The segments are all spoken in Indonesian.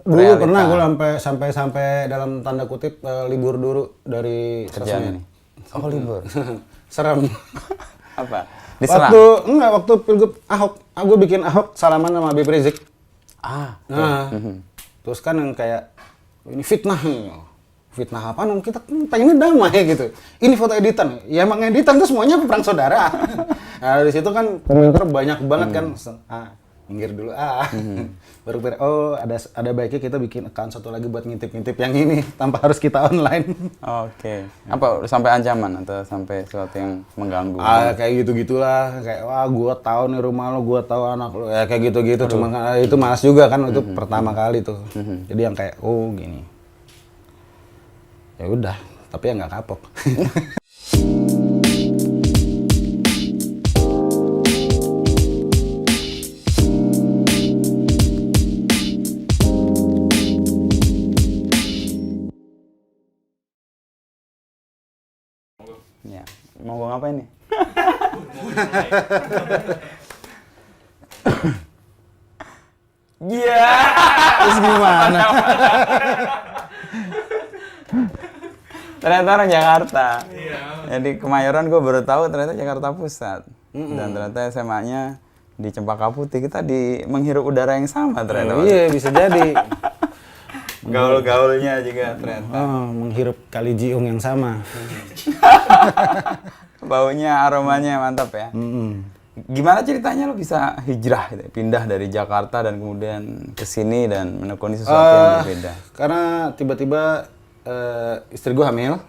Dulu pernah gue sampai dalam tanda kutip libur dulu dari kerjaan ini. Oh libur. Serem. Apa? Diserang? Waktu pilgub Ahok, gue bikin Ahok salaman sama Habib Rizik. Nah, terus kan yang kayak ini fitnah. Fitnah apa? Kita pengennya damai gitu. Ini foto editan. Ya emang editan tuh semuanya perang saudara. Nah dari situ kan komentar banyak banget kan. Minggir dulu baru ada baiknya kita bikin account satu lagi buat ngintip-ngintip yang ini tanpa harus kita online. Oke. Apa sampai ancaman atau sampai sesuatu yang mengganggu? Kayak gitu-gitulah, kayak wah gua tahu nih rumah lo, gua tahu anak lo, ya kayak gitu-gitu. Cuma itu malas juga kan, itu pertama kali tuh. Jadi yang kayak gini. Ya udah, tapi ya nggak kapok. Ya, mau gue ngapain nih? Iya. Terus gimana? Ternyata orang Jakarta. Jadi Kemayoran gue baru tahu ternyata Jakarta Pusat. Dan ternyata SMA-nya di Cempaka Putih. Kita menghirup udara yang sama ternyata. Iya, bisa jadi. Gaul-gaulnya juga ternyata. Menghirup kali Jiung yang sama. Baunya, aromanya mantap ya. Gimana ceritanya lo bisa hijrah gitu, pindah dari Jakarta dan kemudian ke sini dan menekuni sesuatu yang berbeda? Karena tiba-tiba istri gue hamil.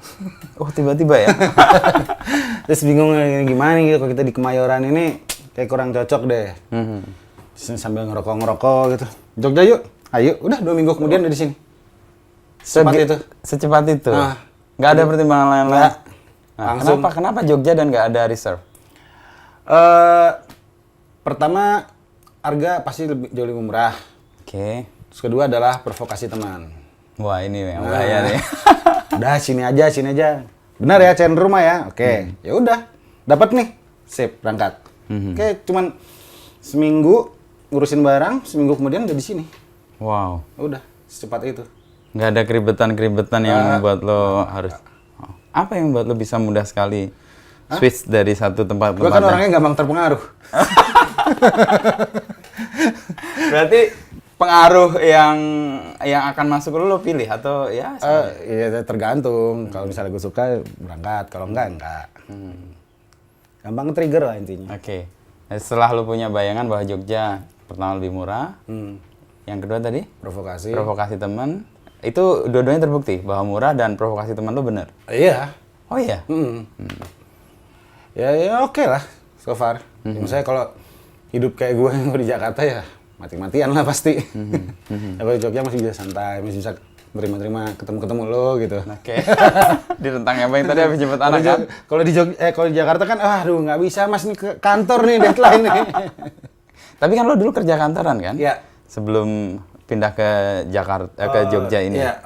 Oh tiba-tiba ya? Terus bingung gimana gitu kalau kita di Kemayoran ini kayak kurang cocok deh. Sambil ngerokok gitu. Jogja yuk, ayo. Udah 2 minggu kemudian udah di sini. Secepat itu? Nggak ada pertimbangan lain-lain? Langsung. Kenapa Jogja dan nggak ada reserve? Pertama, harga pasti jauh lebih murah. Oke. Terus kedua adalah provokasi teman. Wah ini yang bahaya nih. Udah sini aja. Benar ya, cari rumah ya. Oke. Ya udah, dapat nih. Sip, berangkat. Oke, cuman seminggu ngurusin barang, seminggu kemudian udah di sini. Wow. Udah, secepat itu. Nggak ada keribetan yang membuat lo harus... Apa yang membuat lo bisa mudah sekali switch dari satu tempat ke tempat? Gue kan orangnya gampang terpengaruh. Berarti pengaruh yang akan masuk lo pilih atau ya? Iya tergantung. Kalau misalnya gue suka berangkat, kalau enggak. Gampang trigger lah intinya. Oke. Setelah lo punya bayangan bahwa Jogja pertama lebih murah, yang kedua tadi? Provokasi teman. Itu dua-duanya terbukti bahwa murah dan provokasi teman lo bener? Iya. Oh iya? Ya oke lah so far. Misalnya kalau hidup kayak gue yang di Jakarta ya mati-matian lah pasti. Ya kalau di Jogja masih bisa santai, masih bisa terima-terima ketemu lo gitu. Oke. Di rentang yang tadi habis jemput anak kan? Kalau di Jakarta kan aduh nggak bisa mas nih ke kantor nih deadline nih. Tapi kan lo dulu kerja kantoran kan? Iya. Sebelum pindah ke Jakarta ke Jogja ini. Iya.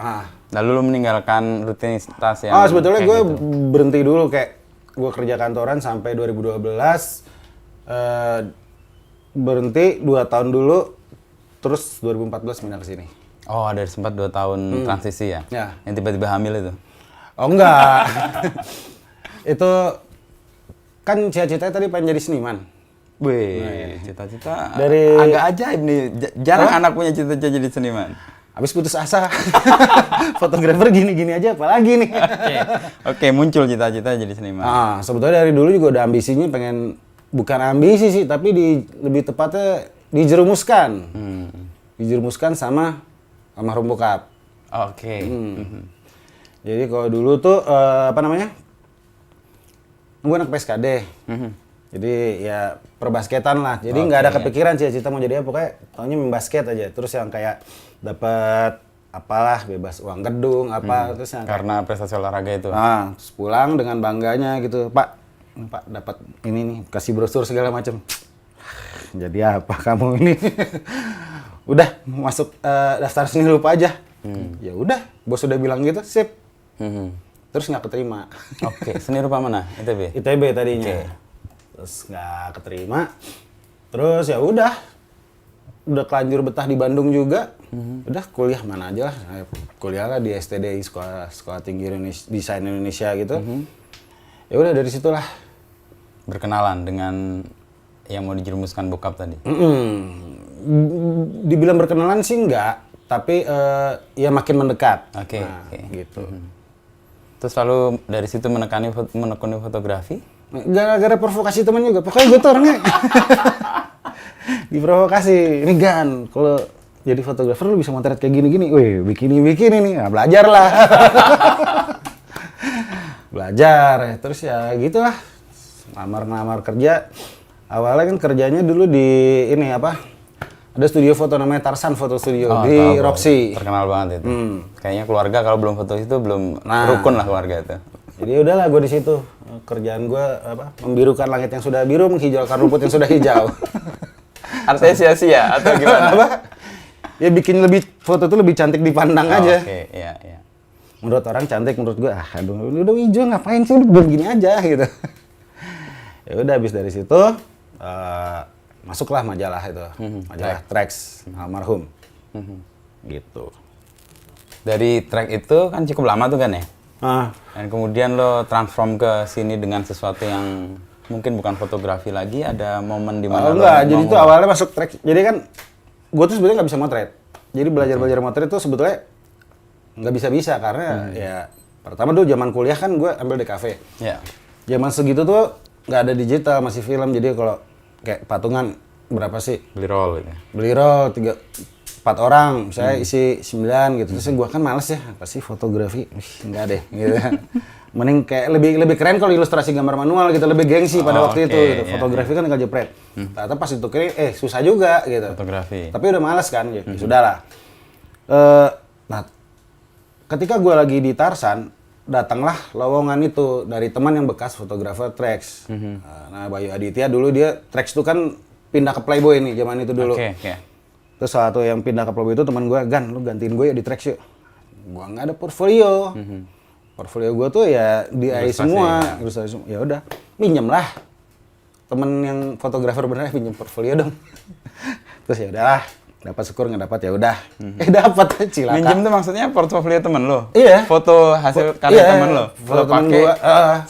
Lalu lo meninggalkan rutinitas yang sebetulnya gue gitu. berhenti dulu kayak gue kerja kantoran sampai 2012 berhenti 2 tahun dulu terus 2014 pindah ke sini. Oh, ada sempat 2 tahun transisi ya? Ya. Yang tiba-tiba hamil itu? Oh enggak. Itu kan cita-citanya tadi pengen jadi seniman. Wih, cita-cita dari agak ajaib nih. Jarang anak punya cita-cita jadi seniman. Habis putus asa. Fotografer gini-gini aja apalagi nih. Oke, muncul cita-cita jadi seniman. Sebetulnya dari dulu juga udah ambisinya pengen, bukan ambisi sih, tapi lebih tepatnya dijerumuskan. Dijerumuskan sama almarhum bokap. Oke. Jadi kalau dulu tuh gue anak PSKD. Jadi ya perbasketan lah. Jadi nggak ada kepikiran cita-cita mau jadi apa, pokoknya taunya main basket aja. Terus yang kayak dapat apalah bebas uang gedung terus yang karena prestasi olahraga itu. Terus pulang dengan bangganya gitu, Pak dapat ini nih, kasih brosur segala macam. Jadi apa kamu ini? Udah masuk daftar seni rupa aja. Ya udah, bos udah bilang gitu, sip. Terus nggak keterima. Oke, seni rupa mana? ITB? ITB tadinya. Terus nggak keterima. Terus ya udah kelanjur betah di Bandung juga. Udah kuliah mana aja lah. Kuliah lah di STDI, Sekolah Tinggi Desain Indonesia gitu. Ya udah dari situlah berkenalan dengan yang mau dijerumuskan bokap tadi. Dibilang berkenalan sih enggak, tapi ya makin mendekat. Oke. Gitu. Terus lalu dari situ menekuni fotografi? Gara-gara provokasi teman juga. Pokoknya gue tuh orangnya diprovokasi. Ini Gan, kalau jadi fotografer lu bisa motret kayak gini-gini. Wih, bikini nih. Nah, belajar lah. Belajar. Terus ya gitulah. Ngelamar kerja. Awalnya kan kerjanya dulu di ini apa? Ada studio foto namanya Tarsan Foto Studio di Roxy. Terkenal banget itu. Kayaknya keluarga kalau belum foto itu belum rukun lah keluarga itu. Jadi udahlah gue di situ. Kerjaan gue apa? Membirukan langit yang sudah biru, menghijaukan rumput yang sudah hijau. Artinya sia-sia atau gimana? Apa? Ya bikin foto itu lebih cantik dipandang aja. Oke, iya. Menurut orang cantik, menurut gue aduh udah hijau ngapain sih, udah begini aja gitu. Ya udah habis dari situ masuklah majalah itu. Majalah Trax almarhum. Gitu. Dari Trax itu kan cukup lama tuh kan ya? Dan kemudian lo transform ke sini dengan sesuatu yang mungkin bukan fotografi lagi, ada momen di mana enggak, jadi itu awalnya masuk Trax. Jadi kan gue tuh sebenarnya nggak bisa motret. Jadi belajar motret itu sebetulnya nggak bisa karena ya pertama dulu zaman kuliah kan gue ambil di kafe. Ya. Zaman segitu tuh nggak ada digital, masih film. Jadi kalau kayak patungan berapa sih? Beli roll gitu. Beli roll 4 orang, misalnya isi 9 gitu. Terus gue kan males ya, pasti fotografi, enggak deh gitu. Mending kayak lebih keren kalau ilustrasi gambar manual gitu, lebih gengsi pada waktu itu gitu. Fotografi kan tinggal jepret. Ternyata pas itu kira susah juga gitu. Fotografi. Tapi udah males kan, ya sudahlah. Nah, ketika gue lagi di Tarsan, datanglah lowongan itu dari teman yang bekas fotografer Trax. Nah, Bayu Aditya dulu dia Trax itu kan pindah ke Playboy nih zaman itu dulu. Terus salah satu yang pindah ke Playboy itu teman gue, Gan, lu gantiin gue ya di Trax yuk. Gue nggak ada portfolio. Portfolio gue tuh ya di AI semua. Ya udah, minjem lah. Temen yang fotografer bener pinjem portfolio dong. Terus ya udahlah, dapat syukur nggak dapat ya udah. Dapat cilaka. Minjem tuh maksudnya portfolio temen lo? Iya. Foto hasil karya temen lo? Foto temen gue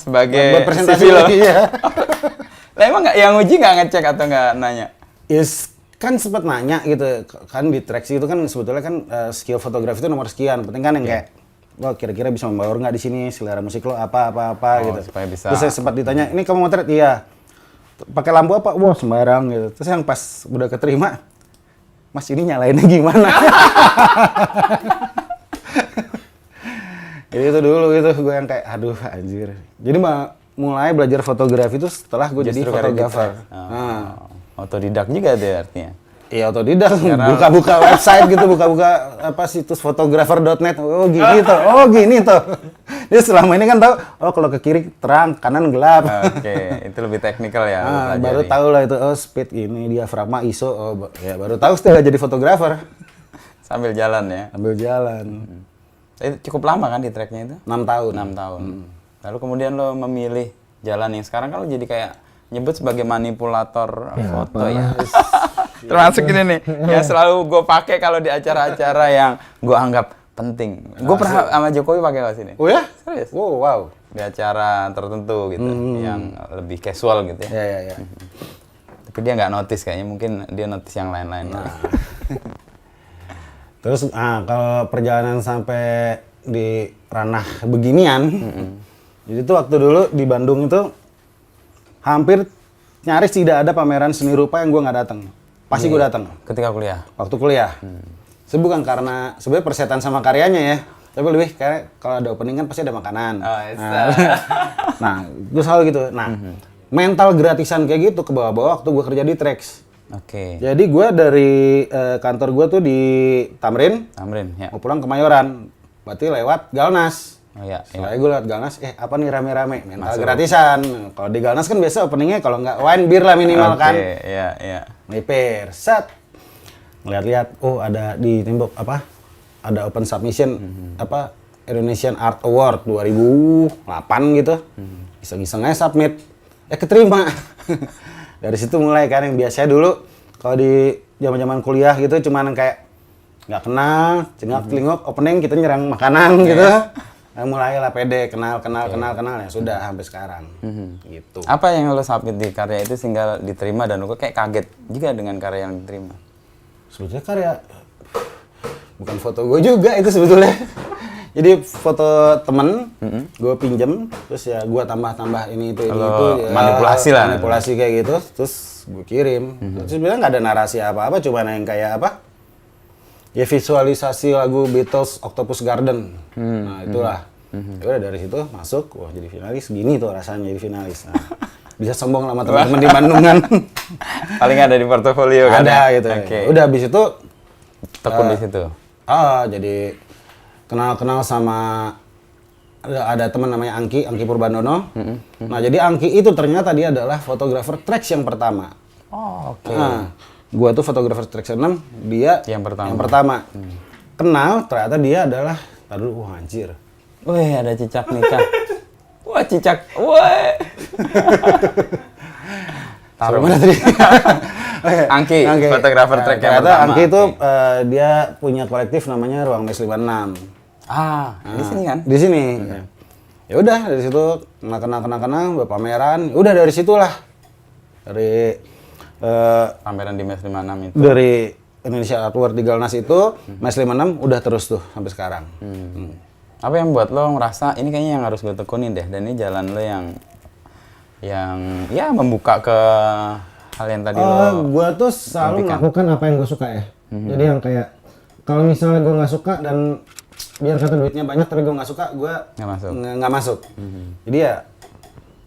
sebagai buat presentasi CV lo? Iya. Lah emang yang uji nggak ngecek atau nggak nanya? Yes, kan sempat nanya gitu. Kan di Trax itu kan sebetulnya kan skill fotografi itu nomor sekian. Penting kan yang kayak lo kira-kira bisa membaur nggak di sini, selera musik lo apa gitu. Supaya bisa. Terus saya sempat ditanya, ini kamu motret? Iya. Pakai lampu apa? Wah sembarang gitu. Terus yang pas udah keterima, Mas ini nyalainnya gimana? Jadi itu dulu itu gue yang kayak aduh anjir. Jadi mulai belajar fotografi itu setelah gue jadi fotografer. Otodidak juga deh artinya. Iya otodidak, buka-buka website gitu, buka-buka apa situs fotografer.net. Oh gini tuh. Dia selama ini kan tahu, oh kalau ke kiri terang, kanan gelap. Oke, itu lebih teknikal ya. Baru tahu lah itu, oh speed ini, diafragma, ISO, ya baru tahu setelah jadi fotografer. Sambil jalan ya? Sambil jalan. Itu cukup lama kan di tracknya itu? 6 tahun. 6 tahun. Lalu kemudian lo memilih jalan yang sekarang kan lo jadi kayak nyebut sebagai manipulator foto ya. Termasuk ini nih, yang selalu gue pakai kalau di acara-acara yang gue anggap penting. Gue pernah sama Jokowi pakai kaos ini. Oh ya? Serius? Wow. Di acara tertentu gitu, yang lebih casual gitu ya. Iya. Tapi dia nggak notice kayaknya, mungkin dia notice yang lain-lain. Terus kalau perjalanan sampai di ranah beginian, jadi tuh waktu dulu di Bandung itu hampir nyaris tidak ada pameran seni rupa yang gue nggak datang. Pasti gue datang. Ketika kuliah? Waktu kuliah. Bukan karena sebenarnya persetan sama karyanya ya, tapi lebih kayak kalau ada opening kan pasti ada makanan. Nah, gue selalu gitu. Nah, mental gratisan kayak gitu ke bawah-bawah waktu gue kerja di Trax. Oke. Jadi gue dari kantor gue tuh di Tamrin. Ya. Mau pulang ke Mayoran. Berarti lewat Galnas. Oh iya. Setelah gue lewat Galnas, apa nih rame-rame? Mental gratisan. Kalau di Galnas kan biasa openingnya kalau nggak wine beer lah minimal kan. Iya. Melipir, set. Ngeliat-liat, oh ada di tembok apa? Ada open submission apa Indonesian Art Award 2008 gitu. Iseng-iseng aja submit. Keterima. Dari situ mulai kan yang biasanya dulu kalau di zaman-zaman kuliah gitu cuman kayak nggak kenal, cengak telingok, opening kita nyerang makanan gitu. Nah, mulailah pede, kenal ya sudah sampai sekarang. Gitu. Apa yang lo submit di karya itu sehingga diterima dan lo kayak kaget juga dengan karya yang diterima? Sebetulnya karya bukan foto gue juga itu sebetulnya. Jadi foto temen, gue pinjem, terus ya gue tambah ini itu ya, manipulasi kayak gitu, terus gue kirim. Terus sebenarnya nggak ada narasi apa-apa, cuma yang kayak apa? Ya visualisasi lagu Beatles Octopus Garden. Nah itulah. Ya udah dari situ masuk, wah jadi finalis, gini tuh rasanya jadi finalis. Nah, bisa sombong sama teman-teman di Bandung kan. Paling ada di portofolio kan? Ada gitu. Okay. Udah habis itu tekun di situ. Jadi kenal sama ada teman namanya Angki Purbandono. Nah, jadi Angki itu ternyata dia adalah fotografer tracks yang pertama. Oh, oke. Nah, gua tuh fotografer tracks 6, dia yang pertama. Kenal, ternyata dia adalah, wah anjir. Wih, ada cicak nikah. Wah, cicak. Wah. Taruh mana tadi? Angki, fotografer track yang ternyata pertama. Angki itu dia punya kolektif namanya Ruang Mes 56. Di sini kan? Di sini. Ya udah dari situ kenal berpameran. Udah dari situlah. Dari pameran di Mes 56 itu. Dari Indonesia Artwork di Galnas itu, Mes 56 udah terus tuh sampai sekarang. Apa yang buat lo ngerasa ini kayaknya yang harus gue tekunin deh, dan ini jalan lo yang ya membuka ke hal yang tadi lo. Gua tuh selalu melakukan apa yang gue suka ya. Jadi yang kayak kalau misalnya gue nggak suka dan biar kata duitnya banyak tapi gue nggak suka, gue nggak masuk. Jadi ya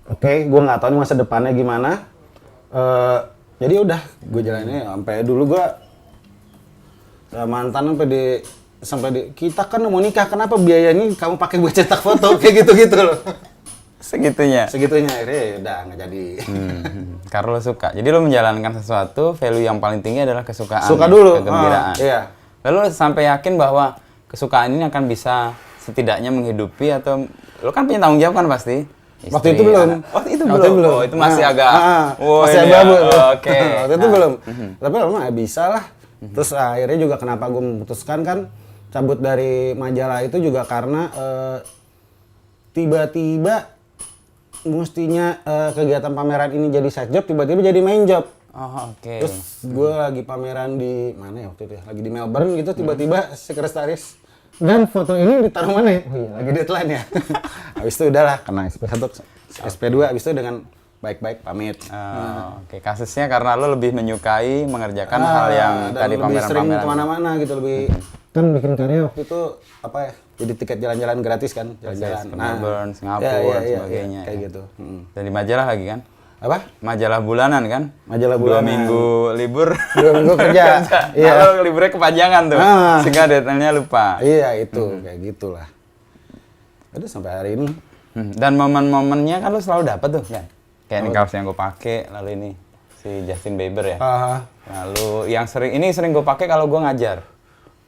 oke, gue nggak tahu nih masa depannya gimana. Jadi udah gue jalanin sampai dulu gue mantan sampai di kita kan mau nikah, kenapa biayanya kamu pakai buat cetak foto kayak gitu loh. Segitunya akhirnya udah nggak jadi. Karena lo suka, jadi lo menjalankan sesuatu, value yang paling tinggi adalah kesukaan. Suka dulu, kegembiraan. Iya. Lalu lo sampai yakin bahwa kesukaan ini akan bisa setidaknya menghidupi, atau lo kan punya tanggung jawab kan pasti. Waktu itu belum. Waktu itu belum. Oh, itu masih agak. Masih agak abu. Oke. Waktu itu belum. Tapi lama bisa lah. Terus akhirnya juga kenapa gue memutuskan kan cabut dari majalah itu juga karena tiba-tiba mestinya kegiatan pameran ini jadi side job, tiba-tiba jadi main job. Oh, oke. Terus gue lagi pameran di mana ya waktu itu ya? Lagi di Melbourne gitu, tiba-tiba sekretaris, dan foto ini ditaruh mana ya? Oh iya, lagi deadline ya. Habis itu udahlah, kena SP1, SP2, habis itu dengan baik-baik pamit. Oke. Kasusnya karena lo lebih menyukai mengerjakan hal yang tadi pameran-pameran. Lebih sering kemana-mana gitu, lebih kan bikin karya waktu itu apa ya? Jadi tiket jalan-jalan gratis kan, jalan-jalan. Melbourne, Singapura, sebagainya. Kayak gitu. Dan di majalah lagi kan? Apa? Majalah bulanan kan? Majalah bulanan. 2 minggu libur. 2 minggu kerja. Iya. Lalu liburnya kepanjangan tuh. Sehingga deadline-nya lupa. Iya, itu kayak gitulah. Udah sampai hari ini. Dan momen-momennya kan lo selalu dapat tuh kan? Kayak ini kaos yang gue pakai, lalu ini si Justin Bieber ya. Lalu yang sering gue pakai kalau gue ngajar.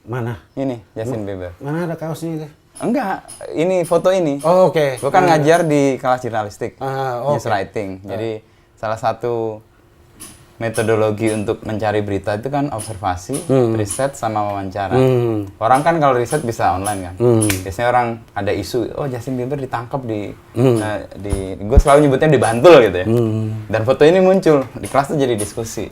Mana? Ini Justin Bieber. Mana ada kaosnya itu? Enggak, ini foto ini. Oh, oke. Gue kan ngajar di kelas jurnalistik, news Okay. writing. Jadi salah satu metodologi untuk mencari berita itu kan observasi, riset, sama wawancara. Orang kan kalau riset bisa online kan. Biasanya orang ada isu, oh Justin Bieber ditangkap di gue selalu nyebutnya di Bantul gitu ya. Dan foto ini muncul di kelas tuh jadi diskusi.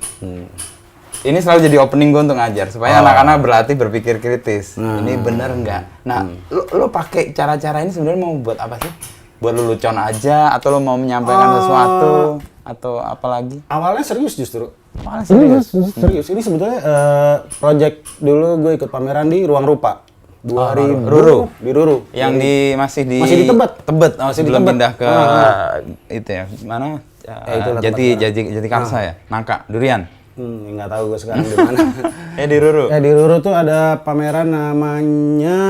Ini selalu jadi opening gue untuk ngajar supaya anak-anak berlatih berpikir kritis. Ini bener nggak? Nah, lo pakai cara-cara ini sebenarnya mau buat apa sih? Buat lo lucuan aja, atau lo mau menyampaikan sesuatu, atau apa lagi? Awalnya serius justru. Serius. Serius. Ini sebetulnya project dulu gue ikut pameran di Ruang Rupa. 2000 Ruru. Di Ruru. Yang masih di Tebet. Tebet. Masih di belum Tebet. pindah ke itu ya. Mana? Jati Karsa ya. Nangka, Durian. Nggak tahu gue sekarang di mana. Di Ruru. Ya di Ruru tuh ada pameran namanya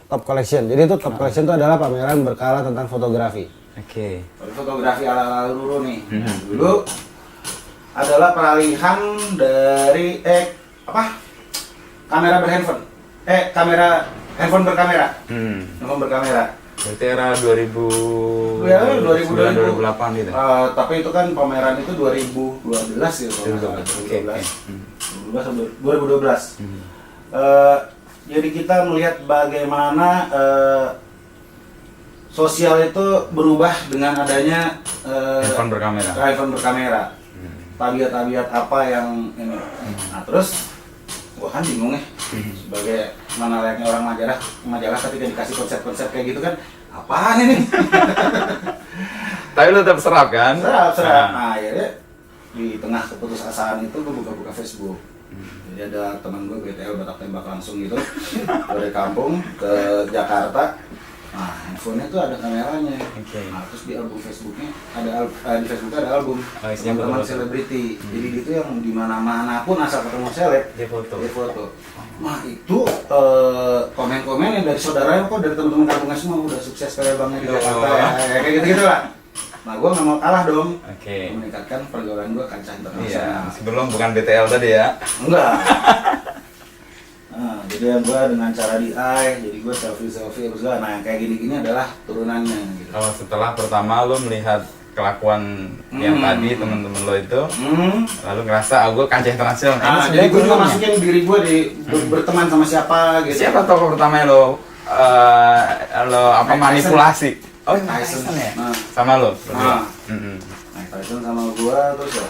Top Collection. Jadi itu Top Collection itu adalah pameran berkala tentang fotografi. Oke. Fotografi ala Ruru nih. Dulu adalah peralihan dari kamera berhandphone. Kamera handphone berkamera. Handphone berkamera. Berarti era 2000 Ya, 2008 gitu. Tapi itu kan pameran itu 2012 gitu. 2012. Jadi kita melihat bagaimana sosial itu berubah dengan adanya handphone berkamera. Tabiat-tabiat apa yang ini. Nah terus, gua kan bingung ya. Sebagai mana layaknya orang majalah ketika dikasih konsep-konsep kayak gitu kan, apaan ini? Tapi lu tetap serap kan? Serap. Nah akhirnya di tengah keputusasaan itu gue buka-buka Facebook. Jadi ada teman gue BTL Batak Tembak langsung gitu dari kampung ke Jakarta. Nah handphonenya tuh ada kameranya. Nah terus di album Facebooknya di Facebooknya ada album teman-teman selebriti. Jadi itu yang di mana-mana pun asal ketemu seleb dia foto. Nah itu komen-komen yang dari saudaranya kok dari teman-teman kampungnya semua udah sukses kayak bangnya di Jakarta ya kayak gitu-gitu lah. Nah, gue nggak mau kalah dong. Meningkatkan pergaulan gue kancah internasional. Iya, sebelum bukan BTL tadi ya? Enggak. Nah, jadi gue dengan cara DI, jadi gue selfie terus lah. Nah, yang kayak gini-gini adalah turunannya. Gitu. Kalau setelah pertama lo melihat kelakuan yang tadi temen-temen lo itu, lalu ngerasa gue kancah internasional. Nah, jadi gue juga masukin diri gue di berteman sama siapa gitu. Siapa tokoh pertama lo manipulasi? Oh, Tyson ya? Sama lo? Mike Tyson sama gua, terus ya,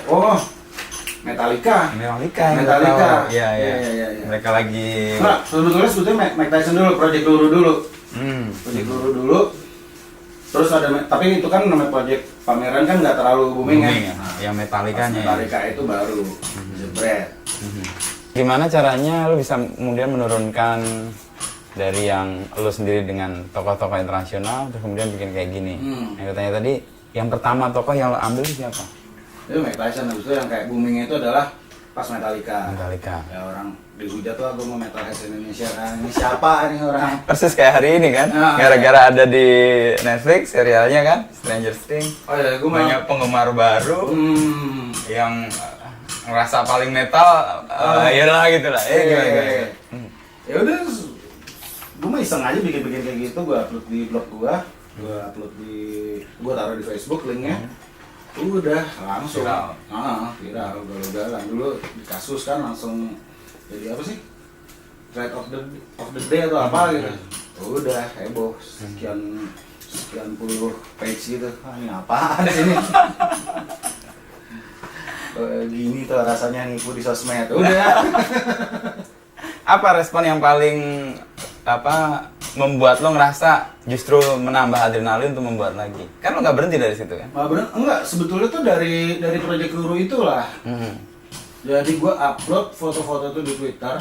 Metallica. Iya. Mereka lagi... Nah, sebetulnya Mike Tyson dulu, Project Luru dulu. Project Luru dulu. Terus ada, tapi itu kan namanya project pameran kan nggak terlalu booming ya. Yang Metallica-nya. Metallica itu baru, jebret. Gimana caranya lo bisa kemudian menurunkan dari yang lo sendiri dengan tokoh-tokoh internasional terus kemudian bikin kayak gini? Yang tanya tadi, yang pertama tokoh yang lo ambil siapa? Itu Mike Tyson, habis itu yang kayak boomingnya itu adalah pas Metallica. Ya orang dihujat tuh, aku mau Metal Heads Indonesia kan, ini siapa nih orang? Persis kayak hari ini kan, gara-gara ada di Netflix serialnya kan, Stranger Things. Oh ya, gue banyak penggemar baru yang ngerasa paling metal, iyalah gitu lah. Gimana? Ya udah, gue mah iseng aja bikin-bikin kayak gitu, gue upload di blog gue taruh di Facebook linknya. Udah langsung viral udah dulu di kasus kan langsung jadi apa sih thread of the day atau apa gitu. Udah heboh sekian puluh page gitu. Ini apaan ini? Gini tuh rasanya nipu di sosmed. Udah. Apa respon yang paling membuat lo ngerasa justru menambah adrenalin untuk membuat lagi? Kan lo nggak berhenti dari situ kan? Enggak, sebetulnya tuh dari Project Luru itulah. Jadi gua upload foto-foto itu di Twitter.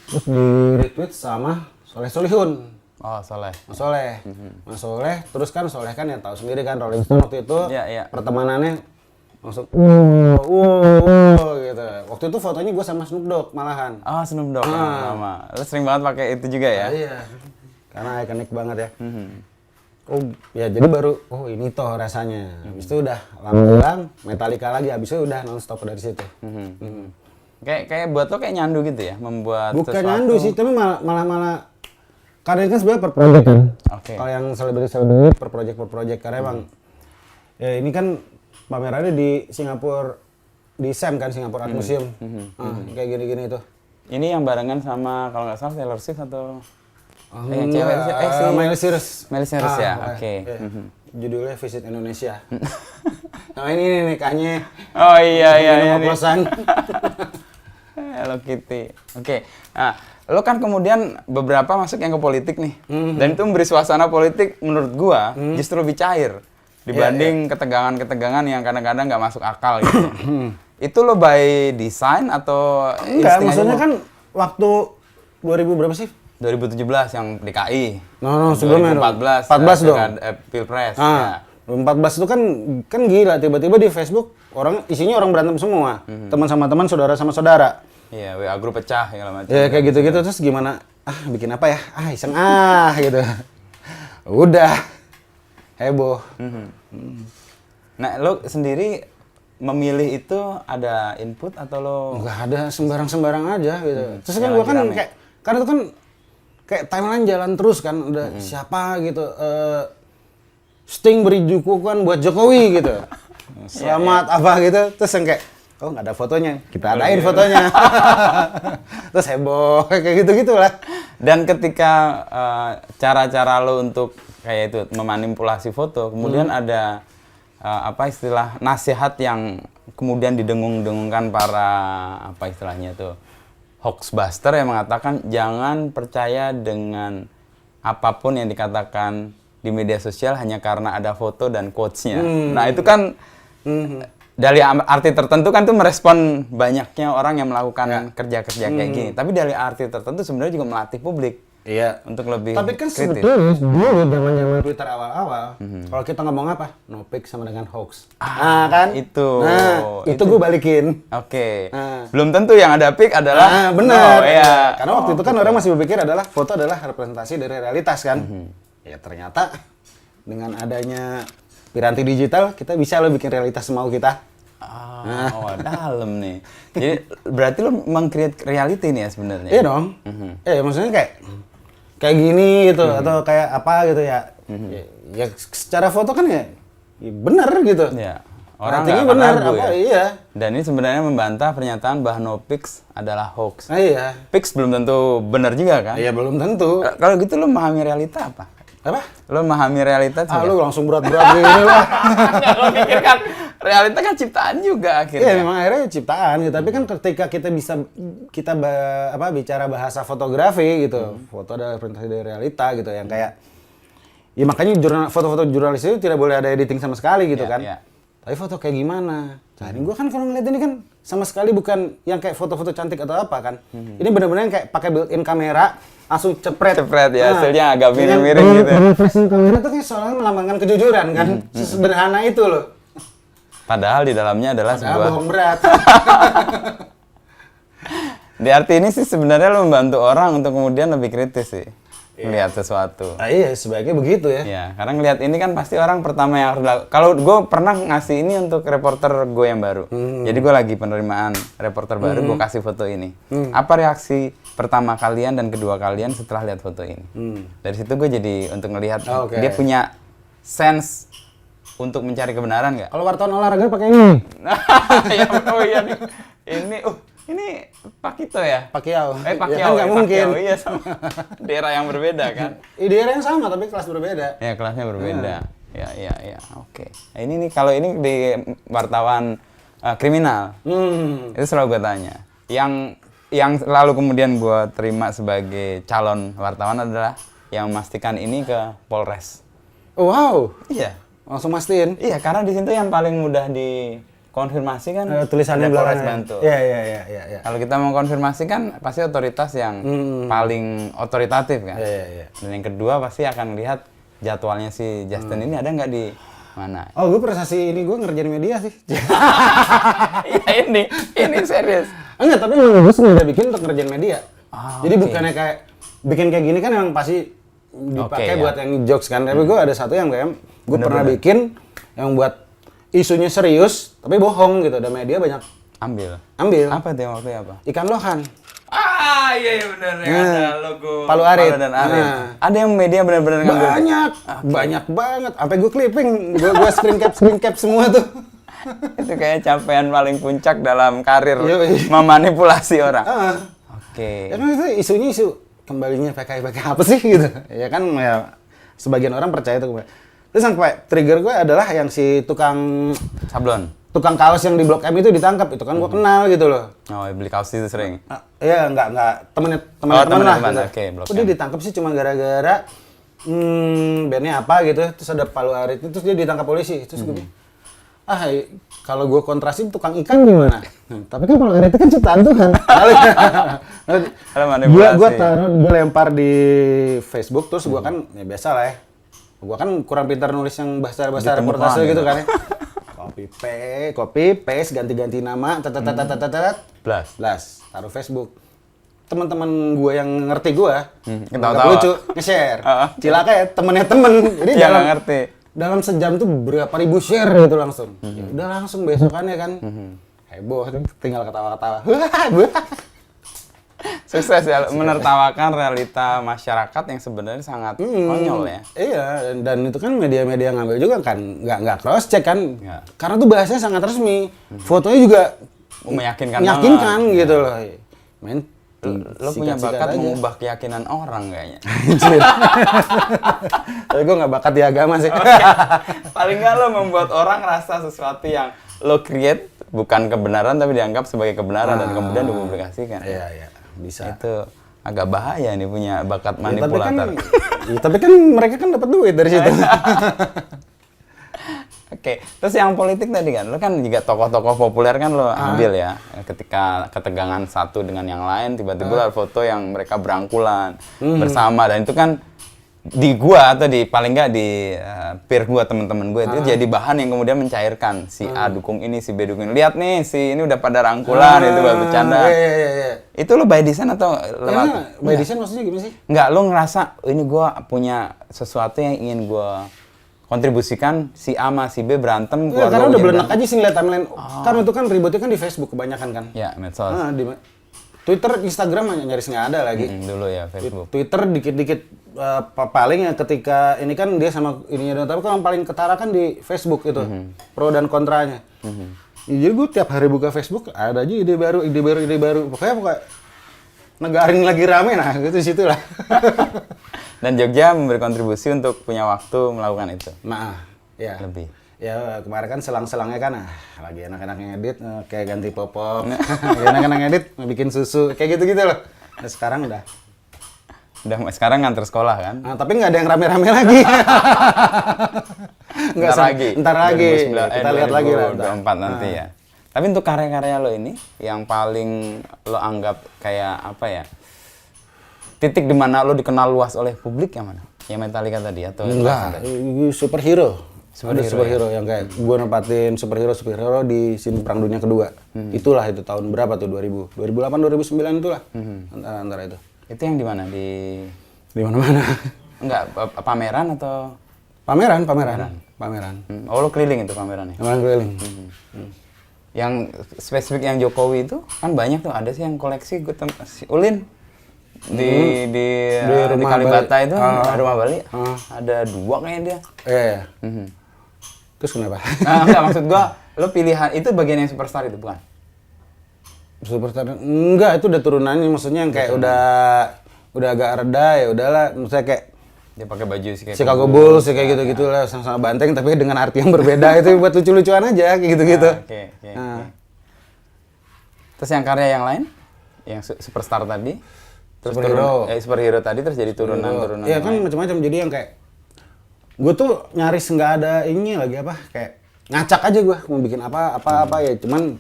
Terus di retweet sama Soleh Solihun. Mas Soleh, terus kan Soleh kan ya tahu sendiri kan Rolling Stone waktu itu pertemanannya langsung gitu. Waktu itu fotonya gue sama Snoop Dogg malahan. Snoop Dogg sama. Lo sering banget pakai itu juga ya? Iya. Karena ikonik banget ya. Ya jadi baru ini toh rasanya. Habis itu udah lama Metallica lagi, habis itu udah non-stop dari situ. Kayak buat lo kayak nyandu gitu ya, membuat bukan sesuatu. Nyandu sih, tapi malah karena kan sebenarnya per project kan. Kalau yang selebriti per project karena emang ya ini kan pamerannya di Singapura, di SAM kan, Singapura Art Museum. Kayak gini-gini itu. Ini yang barengan sama kalau nggak salah Taylor Swift atau cewek Miley Cyrus. Ya. Oke. Judulnya Visit Indonesia. Nah ini nikahnya. Oh iya. Oplosan. Hello Kitty. Oke. Nah, lo kan kemudian beberapa masuk yang ke politik nih. Dan itu memberi suasana politik menurut gua justru lebih cair dibanding ketegangan-ketegangan yang kadang-kadang nggak masuk akal gitu. Itu lo by design atau enggak, maksudnya kan waktu 2000 berapa sih? 2017 yang DKI. Sebelumnya 2014 dong. Pilpres. 2014 itu kan gila, tiba-tiba di Facebook isinya orang berantem semua. Teman sama teman, saudara sama saudara. Iya, WA grup pecah segala macam. Ya kayak gitu-gitu, terus gimana? Bikin apa ya? Iseng gitu. Udah. Heboh. Nah, lo sendiri memilih itu ada input atau lo? Nggak ada, sembarang-sembarang aja gitu. Terus kan gua kan kayak, karena itu kan kayak timeline jalan terus kan, udah siapa gitu. Sting beri dukungan buat Jokowi gitu. Selamat apa gitu. Terus yang kayak, kok nggak ada fotonya? Kita adain fotonya. Terus heboh, kayak gitu-gitulah. Dan ketika cara-cara lo untuk kayak itu memanipulasi foto, kemudian ada apa istilah nasihat yang kemudian didengung-dengungkan para apa istilahnya tuh hoaxbuster yang mengatakan jangan percaya dengan apapun yang dikatakan di media sosial hanya karena ada foto dan quotes-nya. Nah itu kan dari arti tertentu kan tuh merespon banyaknya orang yang melakukan kerja-kerja kayak gini. Tapi dari arti tertentu sebenarnya juga melatih publik. Iya. Untuk lebih Tapi kan kritis. sebetulnya dulu zaman Twitter awal-awal, kalau kita ngomong apa? No pic sama dengan hoax. Kan? Itu. Nah, itu gue balikin. Oke. Belum tentu yang ada pic adalah benar. Ya. Karena waktu itu kan orang masih berpikir adalah foto adalah representasi dari realitas kan. Ya ternyata dengan adanya piranti digital kita bisa lo bikin realitas semau kita. Dalam nih. Jadi berarti lo meng-create reality nih ya sebenarnya. Iya dong. Maksudnya kayak gini gitu atau kayak apa gitu ya. Ya secara foto kan ya benar gitu. Iya. Orang artinya nggak benar ragu apa ya. iya. Dan ini sebenarnya membantah pernyataan bahwa no pics adalah hoax. Iya. Pics belum tentu benar juga kan? Iya belum tentu. Kalau gitu lo memahami realita apa? Apa? Lo memahami realita juga? Lu langsung berat-berat gini lah. Lo pikir kan realita kan ciptaan juga akhirnya. Iya memang akhirnya ciptaan gitu. Tapi kan ketika kita bisa bicara bahasa fotografi gitu. Foto adalah representasi dari realita gitu yang kayak ya makanya foto-foto jurnalis itu tidak boleh ada editing sama sekali gitu kan. Iya. Tapi foto kayak gimana? Jadi gue kan kalau ngeliat ini kan sama sekali bukan yang kayak foto-foto cantik atau apa kan. Ini benar-benar yang kayak pakai built-in kamera langsung cepret Ya, hasilnya agak miring-miring gitu. Refreshing kamera tuh kayak soalnya melambangkan kejujuran kan. Sesederhana itu loh. Padahal di dalamnya adalah sebuah bohong berat. Di arti ini sih sebenarnya lo membantu orang untuk kemudian lebih kritis sih. Melihat sesuatu. Iya, sebaiknya begitu ya. Ya, karena ngelihat ini kan pasti orang pertama yang harus dilakukan. Kalau gue pernah ngasih ini untuk reporter gue yang baru. Jadi gue lagi penerimaan reporter baru, gue kasih foto ini. Apa reaksi pertama kalian dan kedua kalian setelah lihat foto ini? Dari situ gue jadi untuk ngelihat dia punya sense untuk mencari kebenaran nggak? Kalau wartawan olahraga pakai ini. Iya nih. Ini Pakito ya? Pacquiao. Pacquiao. Ya kan nggak mungkin. Pacquiao, iya sama. Daerah yang berbeda kan? Daerah yang sama tapi kelas berbeda. Ya kelasnya berbeda. Ya. Oke. Nah, ini nih kalau ini di wartawan kriminal. Itu selalu gue tanya. Yang lalu kemudian gue terima sebagai calon wartawan adalah yang memastikan ini ke Polres. Oh, wow. Iya. Langsung mastiin. Iya, karena di situ yang paling mudah dikonfirmasi kan tulisannya Polres belakangnya. Bantul. Iya. Kalau kita mau konfirmasi kan pasti otoritas yang paling otoritatif kan. Iya. Dan yang kedua pasti akan lihat jadwalnya si Justin ini ada nggak di mana. Oh, gue prestasi ini gue ngerjain media sih. Iya ini serius. Enggak, tapi memang gue sengaja bikin untuk ngerjain media. Jadi bukannya kayak bikin kayak gini kan memang pasti dipakai buat yang jokes kan. Tapi gue ada satu yang kayak gue pernah bikin yang buat isunya serius tapi bohong gitu. Dan media banyak ambil. Apa tuh waktu apa? Ikan lohan. Iya benar ya ada logo Palu Arit. Dan Arit. Ada yang media benar-benar ngambil. Banyak banget. Sampai gue clipping, gue screen cap semua tuh. Itu kayak capaian paling puncak dalam karir memanipulasi orang. Oke. Karena itu isunya isu kembalinya pakai apa sih gitu. Ya kan ya sebagian orang percaya itu. Terus sampai trigger gue adalah yang si tukang tukang kaos yang di Blok M itu ditangkap. Itu kan gue kenal gitu loh. Oh, beli kaos itu sering. Iya, enggak temen lah. Gitu. Oke, Blok M. Dia ditangkap sih cuma gara-gara bandnya apa gitu. Terus ada Palu Arit, terus dia ditangkap polisi. Terus gue kalau gue kontrasin tukang ikan gimana? Tapi kan Palu Arit itu kan ciptaan Tuhan. Gue lempar di Facebook, terus gue kan ya biasa lah ya. Gue kan kurang pintar nulis yang bahasa reportase gitu kan ya. Copy paste, ganti-ganti nama, blast, taruh Facebook. Teman-teman gue yang ngerti gue, lucu, nge-share. Cilaka ya, temennya temen. Jadi ngerti. Dalam sejam tuh berapa ribu share gitu langsung. Ya udah langsung besokannya kan. Heboh, tinggal ketawa-ketawa. Sukses ya menertawakan realita masyarakat yang sebenarnya sangat konyol ya. Iya, dan itu kan media-media ngambil juga kan nggak cross check kan. Ya. Karena tuh bahasanya sangat resmi. Fotonya juga meyakinkan gitu loh. Men, lo punya bakat mengubah keyakinan orang kayaknya. Tapi gue nggak bakat di agama sih. Paling nggak lo membuat orang rasa sesuatu yang lo create bukan kebenaran tapi dianggap sebagai kebenaran dan kemudian dipublikasikan. Iya, bisa. Itu agak bahaya nih punya bakat manipulator. Tapi kan mereka kan dapat duit dari situ. Oke, terus yang politik tadi kan, lo kan juga tokoh-tokoh populer kan lo ambil ya, ketika ketegangan satu dengan yang lain, tiba-tiba ada foto yang mereka berangkulan bersama, dan itu kan di gua atau di paling nggak di peer gua, teman-teman gua itu jadi bahan yang kemudian mencairkan si A dukung ini, si B dukung ini. Lihat nih, si ini udah pada rangkulan, itu baru bercanda. Iya. Itu lo by design atau lewat? By design maksudnya gimana sih? Nggak, lo ngerasa ini gua punya sesuatu yang ingin gua kontribusikan, si A sama si B berantem. Ya, karena udah belenak aja sih ngeliat timeline. Kan itu kan ributnya kan di Facebook kebanyakan kan. Ya, medsos. Di Twitter, Instagram nyaris nggak ada lagi. Dulu ya, Facebook. Twitter dikit-dikit paling ya ketika ini kan dia sama ininya, tapi kan yang paling ketara kan di Facebook itu. Pro dan kontranya. Ya, jadi gue tiap hari buka Facebook ada aja ide baru. Pokoknya negarin lagi rame, nah gitu situlah. Dan Jogja memberi kontribusi untuk punya waktu melakukan itu. Nah, ya. Lebih. Ya kemarin kan selang-selangnya kan, lagi enak-enak ngedit, kayak ganti popok, lagi enak-enak ngedit, bikin susu, kayak gitu-gitu loh. Nah, sekarang udah Sekarang nganter sekolah kan? Nah, tapi nggak ada yang rame-rame lagi. Ntar lagi. Kita lihat lagi lah. 2024 nanti ya. Tapi untuk karya-karya lo ini, yang paling lo anggap kayak apa ya? Titik di mana lo dikenal luas oleh publik yang mana? Yang Metallica tadi atau? Enggak, superhero. Ada superhero yang kayak gue nempatin superhero di scene Perang Dunia Kedua. Itulah itu tahun berapa tuh? 2008 2009 itulah. Antara itu. Itu yang di mana? Di mana-mana. Enggak, pameran atau? Pameran. Oh, lo keliling itu pamerannya? Keliling. Yang spesifik yang Jokowi itu kan banyak tuh, ada sih yang koleksi si Ulin di Kalibata itu rumah Bali ada 2 kayaknya dia. Iya. Terus kenapa? Enggak, maksud gua lo pilihan itu bagian yang superstar itu bukan? Superstar enggak, itu udah turunannya, maksudnya yang kayak udah agak reda ya udahlah, maksudnya kayak dia pakai baju sih kayak Chicago Bulls kayak gitu-gitu lah, sama-sama banteng tapi dengan arti yang berbeda. Itu buat lucu-lucuan aja kayak gitu-gitu. Oke. Terus yang karya yang lain? Yang superstar tadi? Terus superhero tadi terus jadi turunan. Iya kan macam-macam, jadi yang kayak gue tuh nyaris nggak ada ini lagi apa, kayak ngacak aja gue mau bikin apa ya, cuman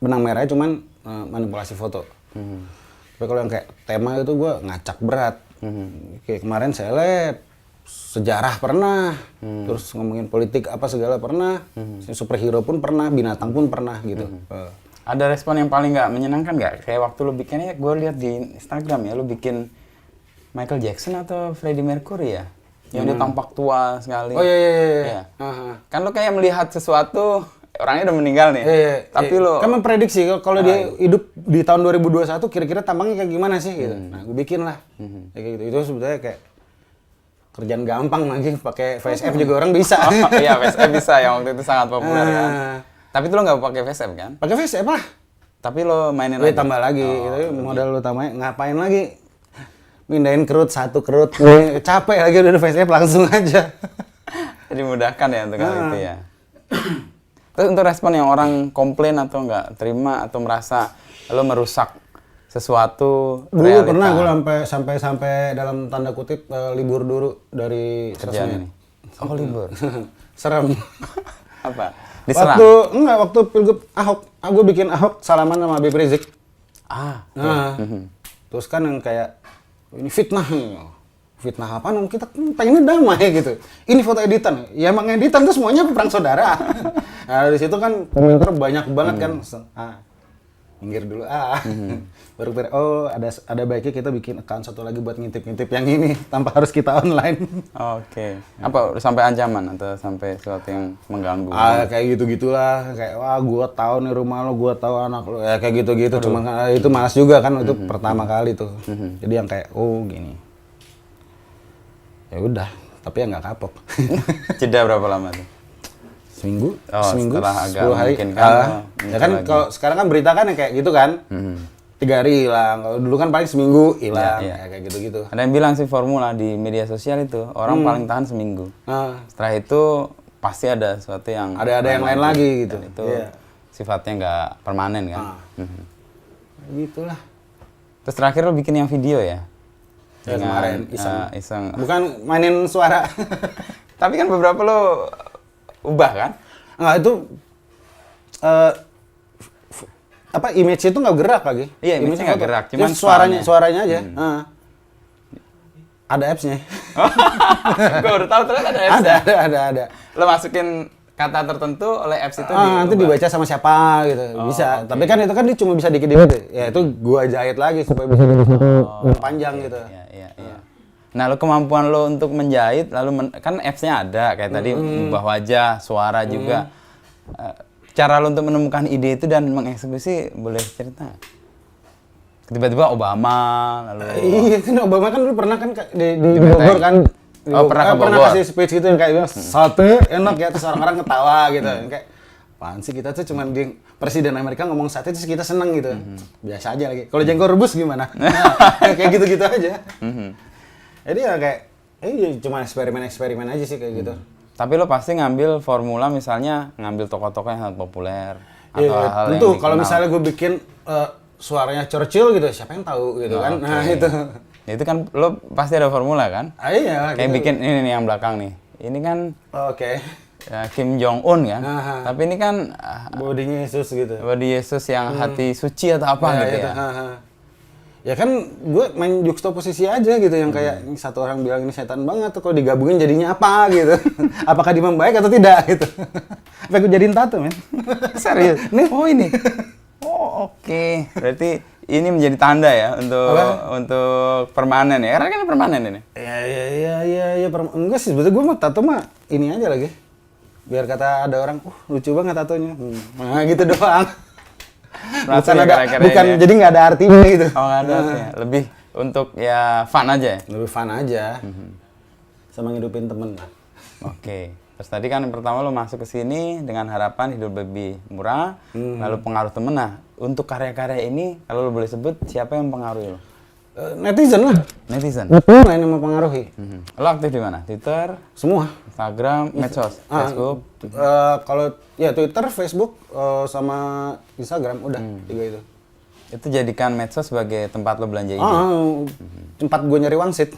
benang merahnya cuman manipulasi foto. Tapi kalau yang kayak tema itu gue ngacak berat. Kayak kemarin saya lihat sejarah pernah, terus ngomongin politik apa segala pernah, superhero pun pernah, binatang pun pernah gitu. Ada respon yang paling nggak menyenangkan nggak? Kayak waktu lo bikinnya, gue lihat di Instagram ya, lo bikin Michael Jackson atau Freddie Mercury ya? Yang dia tampak tua sekali. Oh iya. Kan lo kayak melihat sesuatu, orangnya udah meninggal nih. Tapi lo kan memprediksi kalau dia hidup di tahun 2021 kira-kira tampangnya kayak gimana sih gitu. Nah, gue bikin lah. Kayak gitu. Itu sebetulnya kayak kerjaan gampang lagi, pakai VSF juga orang bisa. Iya, VSF bisa, yang waktu itu sangat populer kan. Tapi itu lo nggak pakai VSF kan? Pakai VSF lah. Tapi lo mainin lagi? Tambah lagi. Modal lo tambahin, ngapain lagi? Mindahin kerut, satu kerut. Capek lagi udah VSF langsung aja. Jadi mudahkan ya untuk hal itu ya. Terus untuk respon yang orang komplain atau nggak terima atau merasa lo merusak sesuatu dulu pernah gue sampai dalam tanda kutip libur dulu dari kerjaan ini. Oh, libur. Serem. Apa? Diserang? Waktu pilgub Ahok, gue bikin Ahok salaman sama Habib Rizik. Terus kan yang kayak ini fitnah apa? Kita pengennya damai gitu. Ini foto editan. Ya emang editan tuh semuanya perang saudara. Nah, di situ kan komentar banyak banget kan. Minggir dulu baru ada baiknya kita bikin account satu lagi buat ngintip-ngintip yang ini tanpa harus kita online. Oke. Apa sampai ancaman atau sampai sesuatu yang mengganggu? Kayak gitu-gitulah, kayak wah gua tahu nih rumah lo, gua tahu anak lo, ya kayak gitu-gitu. Cuma itu malas juga kan, itu pertama kali tuh. Jadi yang kayak gini. Ya udah, tapi ya nggak kapok. Jeda berapa lama tuh? seminggu, setelah agak 10 hari. memungkinkan, Ya kan lagi. kalau sekarang kan berita kan yang kayak gitu kan. 3 hari hilang. Kalau dulu kan paling seminggu hilang, Iya. ya, kayak gitu-gitu. Ada yang bilang sih formula di media sosial itu orang paling tahan seminggu. Ah, Setelah itu pasti ada sesuatu yang ada yang lain lagi gitu. Dan itu Iya. sifatnya nggak permanen kan. Gitulah. Terus terakhir lo bikin yang video ya? Ya, kemarin iseng. Bukan mainin suara. Tapi kan beberapa lo ubah kan? Enggak, itu image itu nggak gerak lagi. Iya, image-nya nggak foto. gerak, Cuman cuman suaranya aja. Ada apps-nya. Gue udah tahu terus ada apps ya? Ada. Lo masukin kata tertentu oleh apps itu Nanti dibaca sama siapa gitu. Bisa. Tapi kan itu kan dia cuma bisa dikit-dikit. Ya itu gua jahit lagi supaya bisa jadi satu yang panjang gitu. Iya. Nah, lo kemampuan lo untuk menjahit, lalu kan apps-nya ada, kayak tadi ubah wajah, suara juga. Cara lo untuk menemukan ide itu dan mengeksekusi, boleh cerita? Tiba-tiba Obama, lalu... Iya kan Obama kan dulu pernah kan di Bogor kan. Pernah ke Pernah Bogor. kasih speech gitu yang kayak bilang sate enak ya, terus orang-orang ketawa gitu. Kayak apaan sih, kita tuh cuman di Presiden Amerika ngomong sate terus kita seneng gitu. Biasa aja lagi. Kalau jengkol rebus gimana? Kayak gitu-gitu aja. Jadi ya kayak cuma eksperimen aja sih kayak gitu. Tapi lo pasti ngambil formula, misalnya ngambil tokoh-tokoh yang sangat populer atau Iya, hal tentu yang kalau dikenal. misalnya gue bikin suaranya Churchill gitu, siapa yang tahu gitu kan? Oke. Nah itu. Itu kan lo pasti ada formula kan? Iya. Kayak gitu. bikin ini nih yang belakang nih. Ini kan Oke. ya, Kim Jong Un kan. Aha. Tapi ini kan Bodinya Yesus gitu. body Yesus yang hati suci atau apa gitu itu, ya. Ya kan gue main juxtaposisi aja gitu yang kayak ini satu orang bilang ini setan banget tuh, kalau digabungin jadinya apa gitu. Apakah dia membaik atau tidak gitu. Apa gue jadiin tato men? Serius? Nih, oh ini. Oh, oke. Berarti ini menjadi tanda ya untuk permanen ya. Karena kan permanen ini. Ya, enggak sih, sebetulnya gue mau tato mah ini aja lagi. Biar kata ada orang, lucu banget tatonya. Nah gitu doang. Bukan ya. jadi nggak ada artinya gitu. Oh, nggak ada artinya. Lebih untuk ya fun aja ya? Lebih fun aja. Sama ngidupin temen lah. Oke. Terus tadi kan yang pertama lo masuk ke sini dengan harapan hidup lebih murah, lalu pengaruh temen. Nah, untuk karya-karya ini, kalau lo boleh sebut, siapa yang mempengaruhi lo? Netizen lah. Netizen? Betul lah yang mempengaruhi. Lo aktif di mana? Twitter, Semua. Instagram, medsos, Facebook? Kalau ya Twitter, Facebook, sama Instagram, udah 3 itu. Itu jadikan medsos sebagai tempat lo belanja ide? Tempat gue nyari wangsit.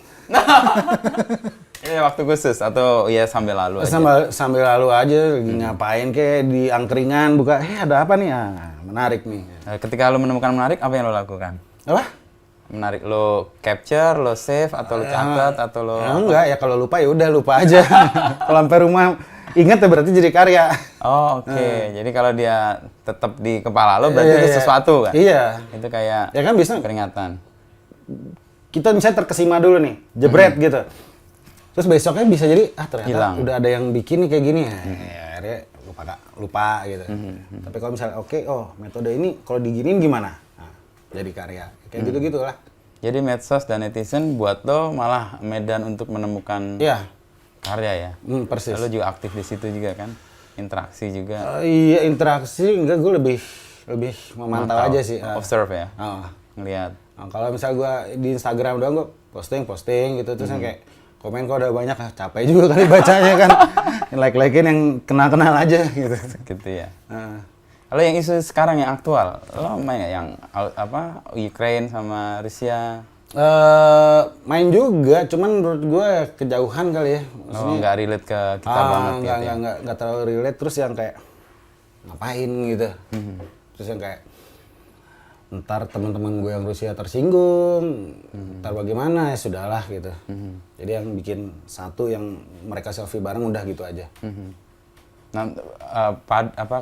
Ini waktu khusus atau ya sambil lalu aja? Sambil lalu aja, lagi ngapain kayak di angkringan, buka, ada apa nih? Menarik nih. Ketika lo menemukan menarik, apa yang lo lakukan? Apa? Menarik, lo capture, lo save, atau lo catat, atau lo... Enggak, ya kalau lupa ya udah lupa aja. Kalau sampai rumah ingat ya berarti jadi karya. Oh, oke. Jadi kalau dia tetap di kepala lo, berarti itu sesuatu kan? Iya. Itu kayak Ya kan bisa. peringatan. Kita misalnya terkesima dulu nih, jebret gitu. Terus besoknya bisa jadi, ternyata Hilang. udah ada yang bikin nih kayak gini ya. Ya akhirnya lupa gitu. Tapi kalau misalnya metode ini kalau diginiin gimana? Nah, jadi karya. Kayak gitu-gitu lah. Jadi medsos dan netizen buat lo malah medan untuk menemukan Iya. karya ya? Persis. Lo juga aktif di situ juga kan? Interaksi juga? Iya, interaksi enggak, gue lebih memantau aja sih. Observe ya? Ah. Ngelihat. Nah, kalau misalnya gue di Instagram doang, gue posting gitu, terus yang kayak komen kok udah banyak, capek juga kali bacanya kan. Like-likein yang kenal-kenal aja gitu. Gitu ya. Kalau yang isu sekarang yang aktual, lo main nggak yang Ukraine sama Rusia? Main juga, cuman menurut gue kejauhan kali ya. Maksudnya nggak relate ke kita banget gitu ya? Nggak terlalu relate, terus yang kayak ngapain gitu. Terus yang kayak ntar teman-teman gue yang Rusia tersinggung, ntar bagaimana ya sudahlah gitu. Jadi yang bikin satu yang mereka selfie bareng udah gitu aja. Nah,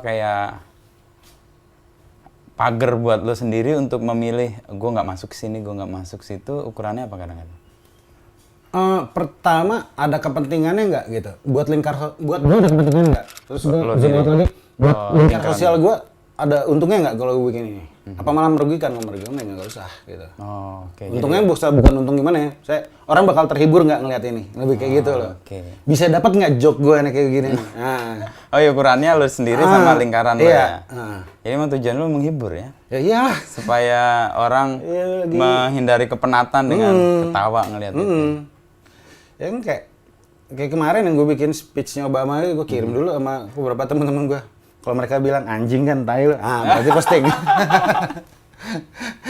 kayak pagar buat lo sendiri untuk memilih gue nggak masuk sini, gue nggak masuk situ, ukurannya apa kadang-kadang? Pertama ada kepentingannya nggak gitu, buat gue ada kepentingan nggak, terus gue zoom out lagi, buat lingkar sosial gue ada untungnya nggak kalau gue bikin ini. Apa malah merugikan? Merugikan ya nggak usah gitu. Oh, oke. Untungnya bukan untung gimana ya? Orang bakal terhibur nggak ngeliat ini, lebih kayak gitu loh. Oke. Bisa dapat nggak joke gue kayak gini? Nah, Oh ya ukurannya lu sendiri sama lingkaran lo iya. ya? Jadi emang tujuan lu menghibur ya? Ya iyalah. Supaya orang Iya, lagi. menghindari kepenatan dengan ketawa ngelihat itu. Ya kan kayak kemarin yang gue bikin speech-nya Obama, gue kirim dulu sama beberapa teman-teman gue. Kalau mereka bilang anjing kan, tai lu. Berarti posting.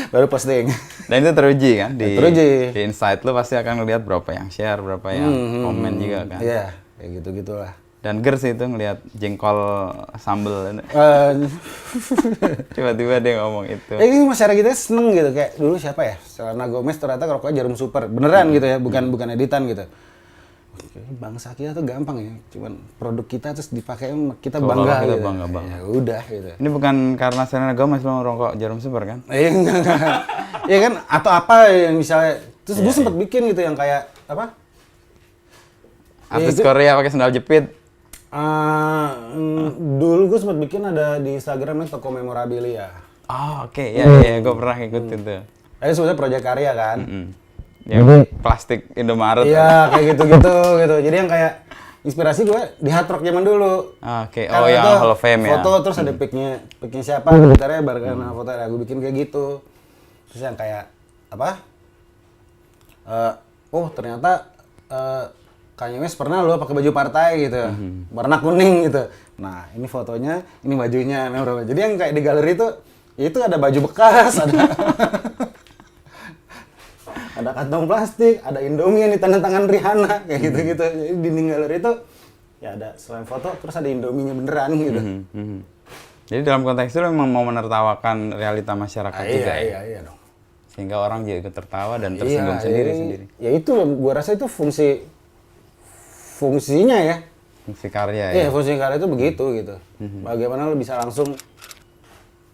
Baru posting. Dan itu teruji kan Teruji. di insight lu pasti akan ngelihat berapa yang share, berapa yang komen juga kan. Iya, kayak gitu-gitulah. Dan ger sih itu ngelihat jengkol sambel. Tiba-tiba dia ngomong itu. Ini masyarakat kita seneng gitu, kayak dulu siapa ya? Selena Gomez ternyata rokoknya Jarum Super. Beneran gitu ya, bukan editan gitu. Bangsa kita tuh gampang ya, cuman produk kita terus dipakai kita bangga Kita gitu. bangga banget. Ya udah gitu. Ini bukan karena Selena Gomez lo ngerokok Jarum Super kan? Enggak. Ya kan, atau apa yang misalnya, terus gue sempet bikin gitu yang kayak, apa? Artis Korea pakai sandal jepit. Dulu gue sempet bikin ada di Instagramnya toko memorabilia. Oh oke, ya gue pernah ikut itu. Itu sebenarnya proyek karya kan. Yang plastik Indomaret. Iya, kayak gitu-gitu gitu. Jadi yang kayak inspirasi gue di Hard Rock zaman dulu. Oke, Karena oh yang itu Hall of Fame ya. Foto terus ada pic-nya siapa, gitarnya barengan sama foto, gue bikin kayak gitu. Terus yang kayak apa? Ternyata Kanye West pernah loh pakai baju partai gitu, warna kuning gitu. Nah ini fotonya, ini bajunya, jadi yang kayak di galeri itu ada baju bekas, ada kantong plastik, ada Indomie yang ditanda tangan Rihanna kayak gitu-gitu. Jadi dinding galeri itu ya ada selain foto terus ada Indominya beneran gitu. Jadi dalam konteks itu lo memang mau menertawakan realita masyarakat juga ya? Iya dong. Sehingga orang jadi ikut tertawa dan tersinggung sendiri-sendiri. Ya itu gua rasa itu fungsinya ya. Fungsi karya ya? Iya, fungsi karya itu begitu gitu. Bagaimana lo bisa langsung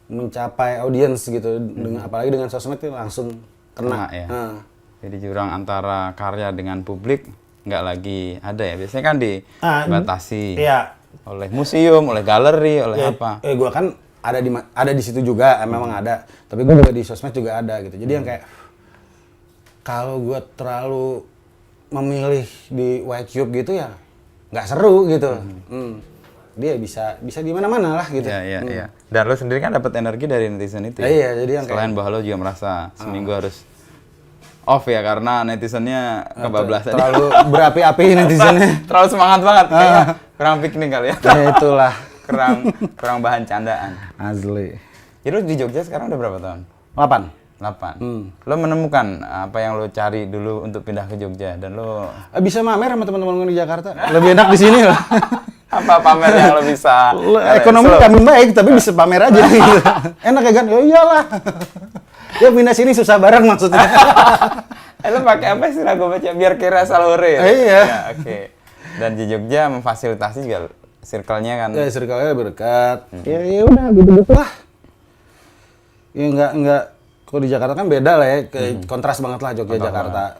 mencapai audiens gitu, dengan apalagi dengan sosmed itu langsung kena ya. Jadi jurang antara karya dengan publik nggak lagi ada ya. Biasanya kan dibatasi oleh museum, oleh galeri, oleh apa. Gua kan ada di situ juga, memang ada. Tapi gua juga di sosmed juga ada gitu. Jadi yang kayak kalau gua terlalu memilih di YouTube gitu ya nggak seru gitu. Dia bisa di mana-mana lah gitu. Iya. Dan lo sendiri kan dapat energi dari netizen itu. Iya, jadi yang selain bahwa lo juga merasa seminggu harus off ya karena netizennya kebablasan. Terlalu berapi-api netizennya. Terlalu semangat banget. Kayaknya kurang piknik kali ya. Ya itulah. kurang bahan candaan. Asli. Jadi lo di Jogja sekarang udah berapa tahun? 8. Lo menemukan apa yang lo cari dulu untuk pindah ke Jogja dan lo bisa mamer sama teman-teman di Jakarta. Lebih enak di sini lah. Apa pamer yang lo bisa? Ekonomi kami baik tapi bisa pamer aja gitu. Enak ya kan? Ya iyalah. Ya pindah sini susah bareng maksudnya. Lo pakai apa sih lagu baca biar kira salure ya? Iya. Ya, oke. Dan di Jogja memfasilitasi juga circle-nya kan. Ya circle-nya berdekat. Ya udah gitu-gitu lah. Ya enggak kalau di Jakarta kan beda lah ya, kontras banget lah Jogja Jakarta.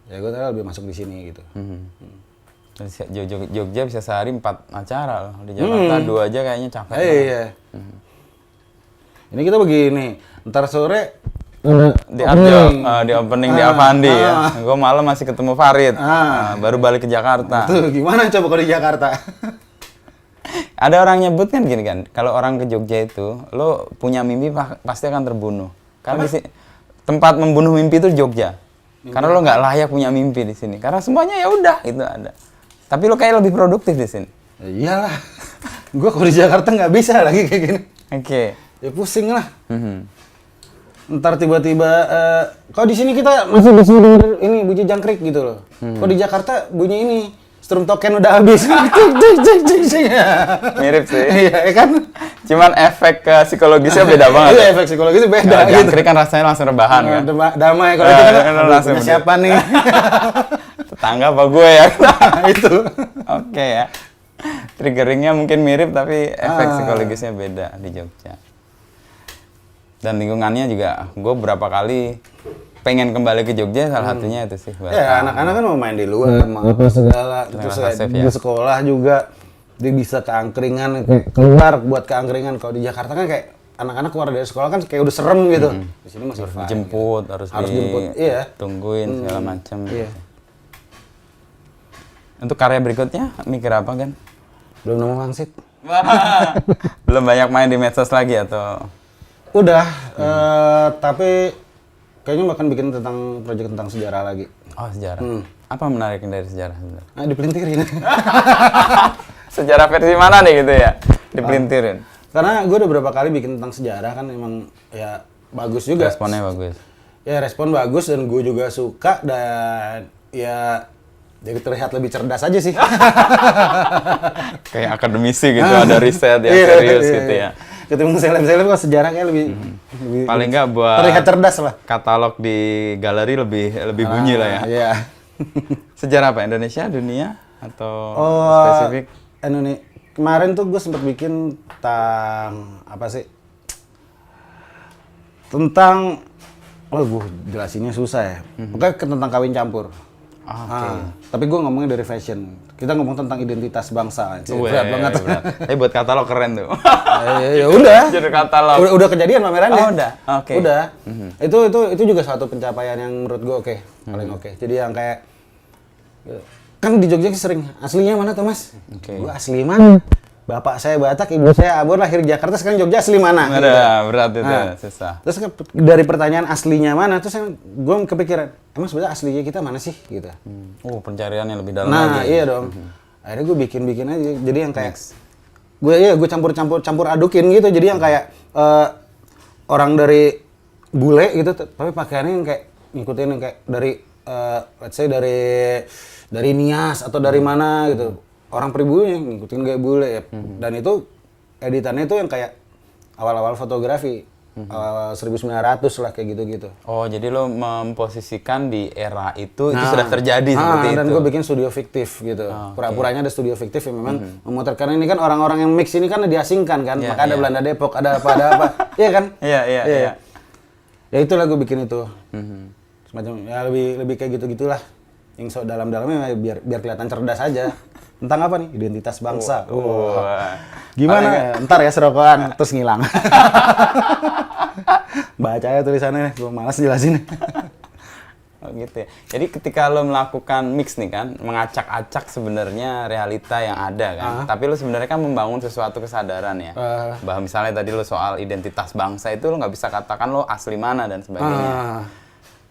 Ya gue lebih masuk di sini gitu. Jogja bisa sehari 4 acara loh. Di Jakarta 2 aja kayaknya capek. Iya. Ini kita begini, ntar sore di opening di Avandi ya. Gue malam masih ketemu Farid. Baru balik ke Jakarta. Tuh gimana coba kalau di Jakarta? Ada orang nyebut kan gini kan, kalau orang ke Jogja itu, lo punya mimpi pasti akan terbunuh. Karena di sini tempat membunuh mimpi itu Jogja. Karena lo nggak layak punya mimpi di sini. Karena semuanya ya udah itu ada. Tapi lo kayak lebih produktif di sini. Ya iyalah. Gue kalau di Jakarta nggak bisa lagi kayak gini. Oke. Ya pusing lah. Ntar tiba-tiba, kalau di sini kita masih bisa denger ini bunyi jangkrik gitu loh. Kalau di Jakarta bunyi ini. Strum token udah habis. Mirip sih. Iya kan? Cuman efek psikologisnya beda banget. Iya, efek psikologisnya beda. Jangkrik kan rasanya langsung rebahan kan. Damai kalau itu kan langsung siapa nih? Tetangga apa gue ya? Itu. Oke ya. Triggeringnya mungkin mirip tapi efek psikologisnya beda di Jogja. Dan lingkungannya juga gue berapa kali pengen kembali ke Jogja, salah satunya itu sih. Ya anak-anak kan mau main di luar, mau apa segala. Terus di sekolah juga dia bisa keangkringan, keluar buat keangkringan. Kalau di Jakarta kan kayak anak-anak keluar dari sekolah kan kayak udah serem gitu. Di sini masih fine. Dijemput, Harus dijemput, iya. tungguin segala macam. Iya. Untuk karya berikutnya mikir apa kan? Belum nemu pangsit. Belum banyak main di medsos lagi atau? Udah, tapi kayaknya bahkan bikin tentang proyek tentang sejarah lagi. Oh, sejarah. Apa menariknya dari sejarah sebenarnya? Nah, dipelintirin. Sejarah versi mana nih gitu ya? Dipelintirin. Karena gue udah beberapa kali bikin tentang sejarah kan emang ya bagus juga. Responnya bagus. Ya respon bagus dan gue juga suka dan ya jadi terlihat lebih cerdas aja sih. Kayak akademisi gitu, ada riset yang serius gitu ya. Ketemu seleb-seleb kok sejarah kayak lebih Paling nggak buat terlihat cerdas lah. katalog di galeri lebih bunyi lah ya. Iya. Sejarah apa? Indonesia, dunia atau spesifik? Indonesia. Kemarin tuh gue sempet bikin tentang apa sih? Tentang gue jelasinnya susah ya. Pokoknya tentang kawin campur. Tapi gue ngomongnya dari fashion. Kita ngomong tentang identitas bangsa. Berat banget. Berat. Tapi buat katalog keren tuh. Ya udah. Jadi katalog. Udah kejadian pamerannya. Oh, udah. Oke. Udah. Itu juga suatu pencapaian yang menurut gue oke. Paling oke. Jadi yang kayak kan di Jogja sering aslinya mana tuh Mas? Gue asli mana? Bapak saya Batak, ibu saya Abor, lahir di Jakarta, sekarang Jogja asli mana? Ada, berat itu, susah. Terus dari pertanyaan aslinya mana, terus gue kepikiran, emang sebenarnya aslinya kita mana sih? Gitu. Pencariannya lebih dalam Nah, lagi. iya dong. Akhirnya gue bikin aja, jadi yang kayak gue campur adukin gitu, jadi yang kayak orang dari bule gitu, tapi pakaiannya yang kayak ngikutin yang kayak dari let's say dari Nias atau dari mana gitu. Orang pribumi ngikutin gaya bule ya. Dan itu editannya itu yang kayak awal-awal fotografi. Awal 1900 lah kayak gitu-gitu. Oh, jadi lo memposisikan di era itu sudah terjadi seperti itu. Dan gue bikin studio fiktif gitu. Pura-puranya ada studio fiktif yang memang memotret. Karena ini kan orang-orang yang mix ini kan diasingkan kan. Maka ada Belanda Depok, ada apa. Iya kan? Iya. Ya itulah gue bikin itu. Semacam ya lebih kayak gitu-gitulah. Yang dalam-dalamnya biar kelihatan cerdas aja. Tentang apa nih? Identitas bangsa. Gimana? Ntar ya serokokan terus ngilang. Baca aja tulisannya, gue malas jelasin. Oh gitu ya. Jadi ketika lo melakukan mix nih kan, mengacak-acak sebenarnya realita yang ada kan. Tapi lo sebenarnya kan membangun sesuatu kesadaran ya. Bahwa misalnya tadi lo soal identitas bangsa itu lo nggak bisa katakan lo asli mana dan sebagainya.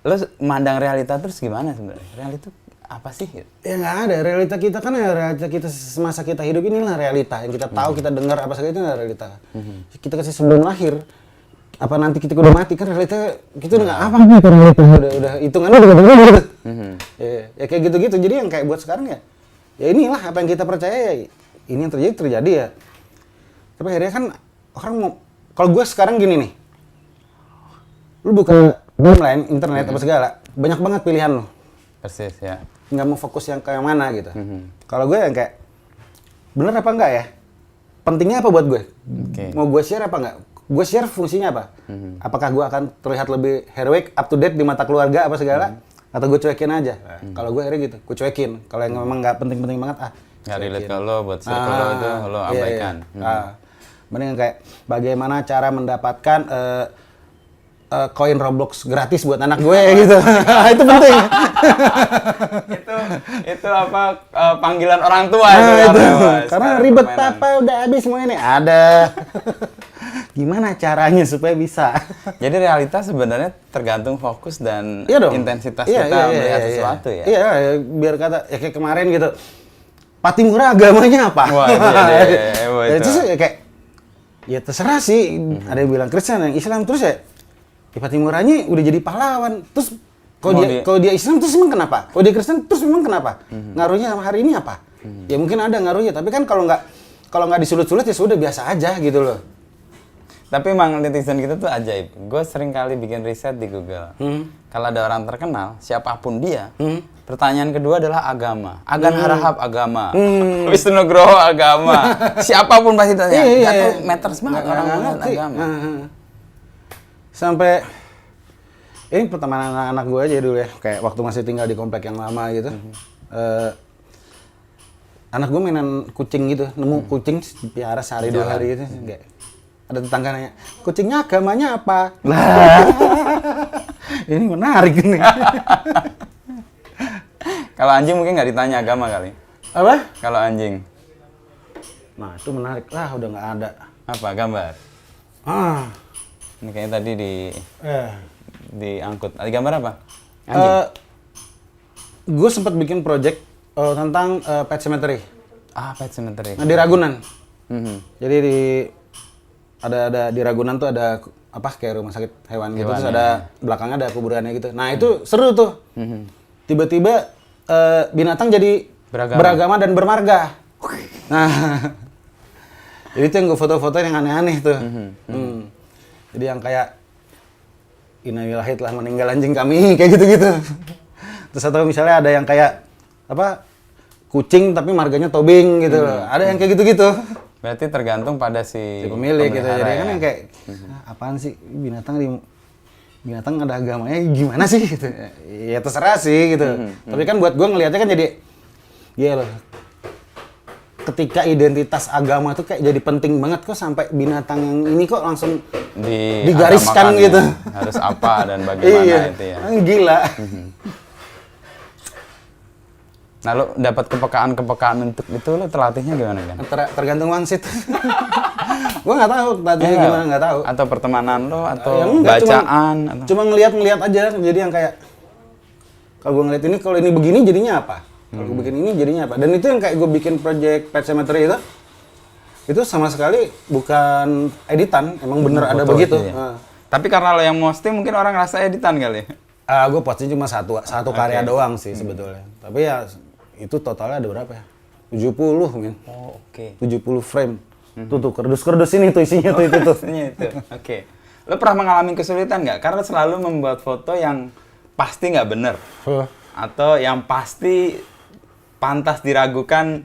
Lo memandang realita terus gimana sebenarnya? Realita apa sih? Ya nggak ada, realita kita kan ya realita kita semasa kita hidup inilah realita yang kita tahu, kita dengar apa saja itu adalah realita. Kita kasih sebelum lahir, apa nanti kita udah mati kan realita kita udah nggak apa gitu realita, udah hitungannya udah bener gitu. Ya kayak gitu-gitu, jadi yang kayak buat sekarang ya inilah apa yang kita percaya ya ini yang terjadi ya. Tapi akhirnya kan orang mau, kalau gue sekarang gini nih, lu buka online, internet apa segala, banyak banget pilihan lo. Persis ya. Nggak mau fokus yang kayak mana gitu. Kalau gue yang kayak bener apa enggak ya? Pentingnya apa buat gue? Mau gue share apa enggak? Gue share fungsinya apa? Apakah gue akan terlihat lebih heroic, up to date di mata keluarga apa segala? Atau gue cuekin aja? Kalau gue akhirnya gitu, gue cuekin. Kalau yang memang nggak penting-penting banget, nggak relate ke lo, buat circle lo itu lo abaikan. Mending kayak bagaimana cara mendapatkan koin Roblox gratis buat anak gue gitu. Itu penting. itu apa panggilan orang tua itu. Karena ribet apa udah habis semuanya nih. Ada. Gimana caranya supaya bisa? Jadi realitas sebenarnya tergantung fokus dan intensitas kita melihat sesuatu ya. Iya, biar kata ya kayak kemarin gitu. Patimura agamanya apa? Wah, itu kayak ya terserah sih. Ada yang bilang Kristen, yang Islam, terus ya Patimuranya udah jadi pahlawan. Terus kalau dia Islam terus emang kenapa? Kalau dia Kristen terus emang kenapa? Ngaruhnya sama hari ini apa? Ya mungkin ada ngaruhnya, tapi kan kalau nggak disulut-sulut ya sudah biasa aja gitu loh. Tapi emang netizen kita tuh ajaib. Gue sering kali bikin riset di Google. Kalau ada orang terkenal, siapapun dia, pertanyaan kedua adalah agama. Agan Harahap agama. Wisnu Nugroho agama. Siapapun pasti tanya. Itu matters banget orang ngomongin agama. Sampai ini pertemanan anak-anak gue aja dulu ya, kayak waktu masih tinggal di komplek yang lama gitu. Anak gue mainan kucing gitu, nemu kucing piara sehari 2 hari gitu. Ada tetangga nanya, kucingnya agamanya apa? Lah, ini menarik ini. Kalau anjing mungkin nggak ditanya agama kali. Apa? Kalau anjing. Nah, itu menarik. Lah, udah nggak ada. Apa gambar? Ah, Ini kayaknya tadi eh. diangkut. Ada gambar apa? Anjing. Gue sempat bikin project tentang Pet Cemetery. Pet cemetery. Nah, di Ragunan. Mhm. Jadi ada di Ragunan tuh ada apa kayak rumah sakit hewan gitu, Hewan, terus ya. ada belakangnya ada kuburannya gitu. Nah, itu seru tuh. Tiba-tiba binatang jadi beragama dan bermarga. Nah, jadi itu yang gue foto-foto yang aneh-aneh tuh. Jadi yang kayak innalillahi telah meninggal anjing kami kayak gitu-gitu. Terus atau misalnya ada yang kayak apa kucing tapi marganya tobing gitu loh. Ada yang kayak gitu-gitu. Berarti tergantung pada si Pemilik gitu. Jadi pemelihara kan ya. yang kayak apaan sih binatang ada agamanya gimana sih gitu. Ya terserah sih gitu. Tapi kan buat gue ngelihatnya kan jadi ya loh. Ketika identitas agama tuh kayak jadi penting banget kok sampai binatang yang ini kok langsung digariskan diagamakan gitu. ya. Harus apa dan bagaimana Iya. itu ya. Gila. Nah, lo dapat kepekaan untuk itu lo terlatihnya gimana kan? Tergantung wangsit. Gua nggak tahu tadinya gimana, nggak tahu. Atau pertemanan lo atau Ya enggak, bacaan atau Cuma ngeliat aja. Jadi yang kayak kalau gue ngeliat ini, kalau ini begini jadinya apa? Kalau gue bikin ini jadinya apa? Dan itu yang kayak gue bikin project Pet Cemetery itu sama sekali bukan editan, emang bener ada foto begitu. aja ya? Tapi karena lo yang posting mungkin orang rasa editan kali. Gue posting cuma satu karya doang sih sebetulnya. Tapi ya itu totalnya ada berapa ya? 70 men. Oh, oke. 70 frame. Tuh kerdus-kerdus ini tuh isinya tuh itu tuh. Itu. Oke. Lo pernah mengalami kesulitan nggak? Karena selalu membuat foto yang pasti nggak bener. Atau yang pasti pantas diragukan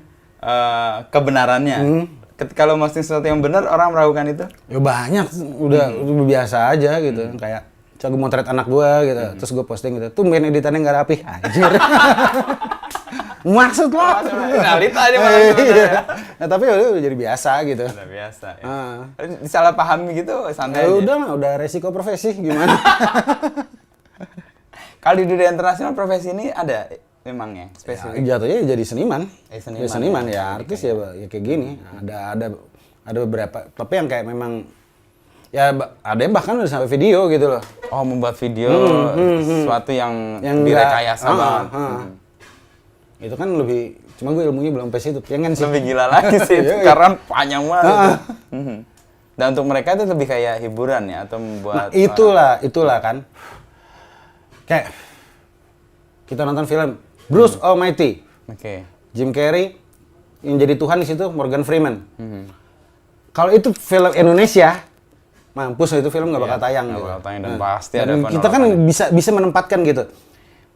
kebenarannya. Ketika lo posting sesuatu yang benar, orang meragukan itu? Ya banyak, udah biasa aja gitu. Kayak coba gue motret anak gue gitu, terus gue posting gitu. Tumben editannya nggak rapi, anjir. Maksud lo? Realita aja malah Iya. sebenarnya. Nah, tapi udah jadi biasa gitu. Udah biasa ya. Disalahpahami gitu santai Ya aja. udah lah, udah resiko profesi gimana? Kalau di dunia internasional profesi ini ada memangnya Ya, spesifik. jatuhnya jadi seniman. Seniman. Ya seniman ya, artis ya kayak gini. Ada beberapa, tapi yang kayak memang ya ada yang bahkan udah sampai video gitu loh. Oh, membuat video sesuatu yang Yang direkayasa banget. Itu kan lebih, cuma gue ilmunya belum sampai situ. Pengen sih. Lebih gila lagi sih itu, Iya. karena panjang banget. Dan untuk mereka itu lebih kayak hiburan ya atau membuat Nah, itulah kan. Kayak kita nonton film Bruce Almighty. Oke. Jim Carrey yang jadi Tuhan di situ Morgan Freeman. Kalau itu film Indonesia, mampus itu film nggak bakal tayang. nggak gitu. bakal tayang dan pasti dan ada kita kan bisa menempatkan gitu.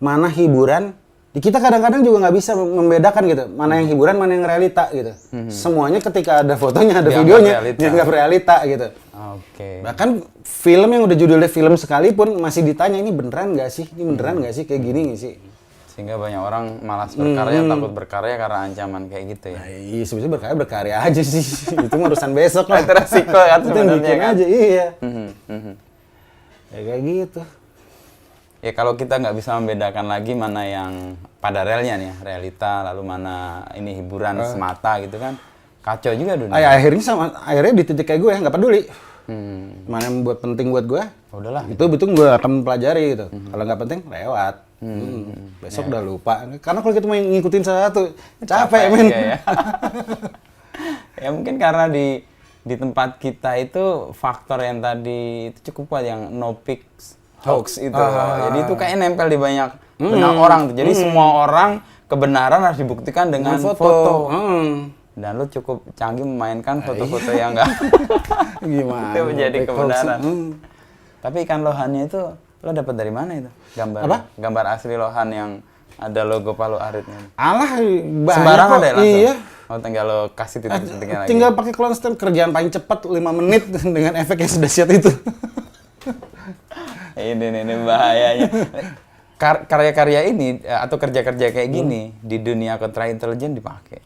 Mana hiburan, kita kadang-kadang juga nggak bisa membedakan gitu. Mana yang hiburan, mana yang realita gitu. Semuanya ketika ada fotonya, ada Dianggap videonya, realita. dianggap realita gitu. Oke. Bahkan film yang udah judulnya film sekalipun masih ditanya ini beneran nggak sih? Ini beneran nggak sih? Kayak gini nggak sih? Sehingga banyak orang malas berkarya, takut berkarya karena ancaman kayak gitu ya. Nah, iya sebetulnya berkarya aja sih. Itu mah urusan besok lah. Itu resiko kan Itu yang sebenarnya bikin kan. aja, iya. Mhm. Ya kayak gitu. Ya kalau kita nggak bisa membedakan lagi mana yang pada realnya nih, ya, realita, lalu mana ini hiburan semata gitu kan, kacau juga dunia. Akhirnya di titik kayak gue nggak peduli. Mana yang buat penting buat gue, Udahlah. itu gue akan pelajari gitu. Kalau nggak penting, lewat. Besok udah lupa. Karena kalau kita mau ngikutin satu, capek men. Juga ya. Ya mungkin karena di tempat kita itu faktor yang tadi itu cukup kuat yang no pics hoax itu. Jadi itu kayak nempel di banyak benak orang tuh. Jadi semua orang kebenaran harus dibuktikan dengan foto. Dan lu cukup canggih memainkan foto-foto yang enggak Gimana? itu menjadi fake hoax. kebenaran. Tapi ikan lohannya itu lo dapat dari mana itu? Gambar asli lohan yang ada logo Palu Aritnya. Alah, banyak Sembarang kok. ada ya langsung? Iya. Oh, tinggal lo kasih titik-titiknya lagi. Tinggal pakai clone stamp, kerjaan paling cepat 5 menit dengan efek yang sedahsyat itu. Ini bahayanya. Karya-karya ini atau kerja-kerja kayak gini di dunia kontra intelijen dipakai.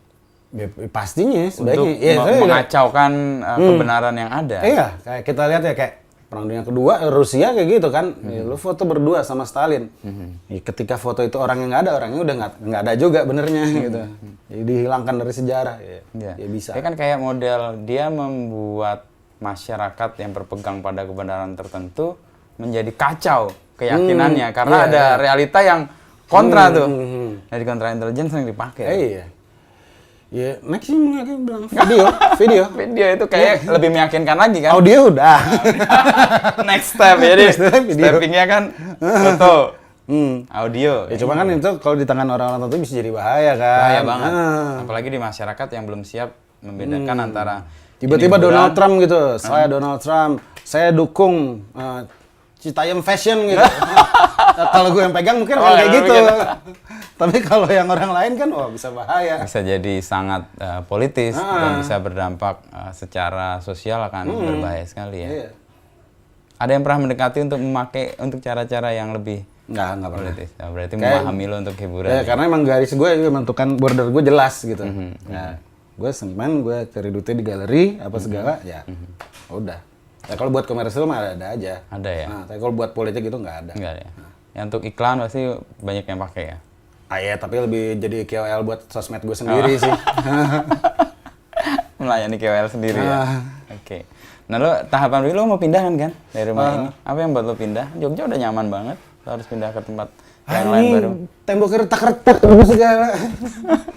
Pastinya untuk sebaiknya. Iya, saya udah- mengacaukan kebenaran yang ada. Iya, kayak kita lihat ya kayak Perang Dunia Kedua, Rusia kayak gitu kan. Ya, lu foto berdua sama Stalin. Ya, ketika foto itu orang yang nggak ada, orangnya udah nggak ada juga benernya gitu. Jadi dihilangkan dari sejarah. Ya, Iya. ya bisa. Dia kan kayak model dia membuat masyarakat yang berpegang pada kebenaran tertentu menjadi kacau keyakinannya karena iya, ada iya. realita yang kontra tuh. Dari kontra intelijen sering dipakai. Iya. Ya, next sih mereka bilang video. Video itu kayak lebih meyakinkan lagi kan. Audio udah. Next step ya, Next step video. steppingnya kan foto, audio. Ya cuma kan itu kalau di tangan orang-orang tertentu bisa jadi bahaya kan. Bahaya banget. Ah. Apalagi di masyarakat yang belum siap membedakan antara Tiba-tiba ini hiburan, Donald Trump gitu, saya Donald Trump, saya dukung Citayam Fashion gitu. Kalau gue yang pegang mungkin akan kayak yang gitu. mungkin. Tapi kalau yang orang lain kan, wah bisa bahaya. bisa jadi sangat politis dan bisa berdampak secara sosial akan berbahaya sekali ya. Iya. Ada yang pernah mendekati untuk memakai untuk cara-cara yang lebih Nggak pernah. politis. Nah, berarti Kayak- memahami lo untuk hiburan. Ya, karena emang garis gue menentukan border gue jelas gitu. Nah, gue seniman, gue cari duitnya di galeri apa segala, ya udah. Ya kalau buat komersil mah ada aja. Ada ya? Nah, tapi kalau buat politik itu nggak ada. Enggak ya. Yang untuk iklan pasti banyak yang pakai ya. Ah ya, tapi lebih jadi KOL buat sosmed gue sendiri sih. Melayani KOL sendiri ya. Ah. Oke. Nah lo tahapan lo mau pindah kan dari rumah ini? Apa yang buat lo pindah? Jogja udah nyaman banget. Lo harus pindah ke tempat yang lain baru. Temboknya retak-retak apa segala.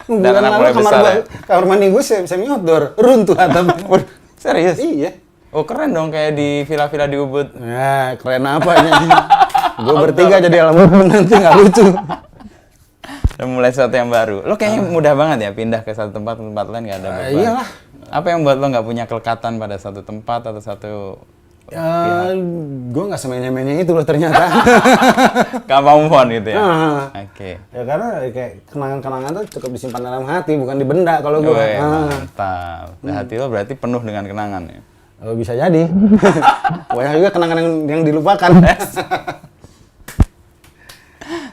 Dan anak mulai kamar besar gua, ya? kamar mandi gue semi outdoor, runtuh atapnya. Waduh, serius? Iya. Oh keren dong kayak di villa-villa di Ubud. Nah, keren apanya? Gue bertiga jadi alam nanti nggak lucu. Udah mulai sesuatu yang baru. Lo kayaknya mudah banget ya pindah ke satu tempat ke tempat lain nggak ada beban. Iyalah. Apa yang buat lo nggak punya kelekatan pada satu tempat atau satu Gue nggak semenya-menya itu loh ternyata. gampang move on gitu ya? Ah. Oke. Ya karena kayak kenangan-kenangan tuh cukup disimpan dalam hati, bukan di benda kalau gue. Wih, mantap. Nah, hati lo berarti penuh dengan kenangan ya? Oh, bisa jadi. Banyak juga kenangan yang dilupakan.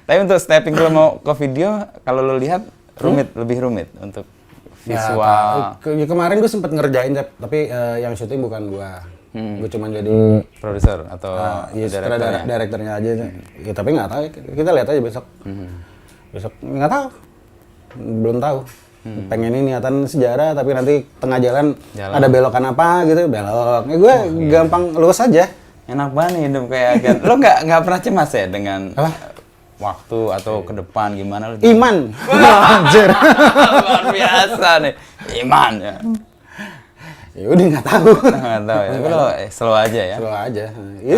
Tapi untuk stepping lo mau ke video, kalau lo lihat lebih rumit untuk visual. Ya, kemarin gue sempet ngerjain, tapi yang syuting bukan gue. Gue cuma jadi Produser atau direkturnya aja. Ya, tapi nggak tahu. Kita lihat aja besok. Besok nggak tahu. Belum tahu. Pengen ini niatan sejarah, tapi nanti tengah jalan ada belokan apa gitu, belok. Ya, gue gampang lurus aja. Enak banget hidup kayak agen. Lo nggak pernah cemas ya dengan waktu atau ke depan gimana lo? Iman. Anjir. Luar biasa nih. Iman ya. Ya udah nggak tahu. Nggak tahu ya. Tapi lo slow aja ya. Slow aja. Ya,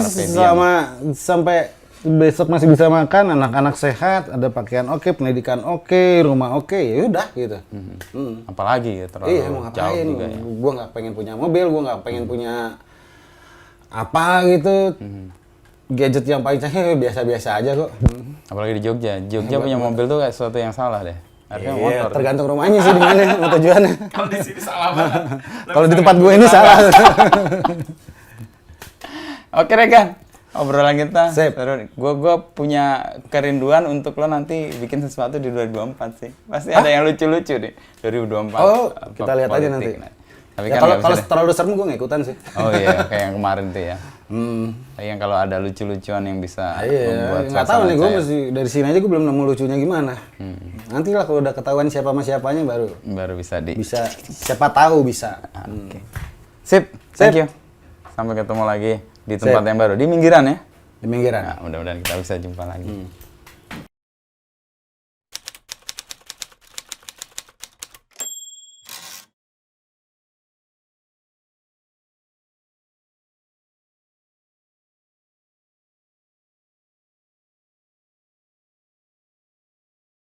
sampai besok masih bisa makan, anak-anak sehat, ada pakaian oke, pendidikan oke, rumah oke, ya udah gitu. Apalagi ya terlalu Iya, mau jauh ngapain? juga ya. Gue nggak pengen punya mobil, gue nggak pengen punya apa gitu. Gadget yang paling canggih biasa-biasa aja kok. Apalagi di Jogja. Jogja punya mobil tuh kayak sesuatu yang salah deh. Harusnya Iya, motor. tergantung rumahnya sih di mana, mau tujuannya. Kalau di sini salah banget. Kalau di tempat gue ini salah. Oke Regan, obrolan kita. Sip. Gue punya kerinduan untuk lo nanti bikin sesuatu di 2024 sih. Pasti ada yang lucu-lucu nih 2024. Oh, kita lihat aja nanti. Tapi Ya, kan kalau nggak bisa deh. terlalu serem gue nggak ikutan sih. Oh iya, kayak yang kemarin tuh ya. Tapi yang kalau ada lucu-lucuan yang bisa membuat Iya, nggak tahu nih gue cair, masih dari sini aja gue belum nemu lucunya gimana. Nanti lah kalau udah ketahuan siapa sama siapanya baru bisa bisa siapa tahu bisa. Oke. Sip, thank you. Sampai ketemu lagi di tempat yang baru di Minggiran ya. Di Minggiran. Nah, mudah-mudahan kita bisa jumpa lagi.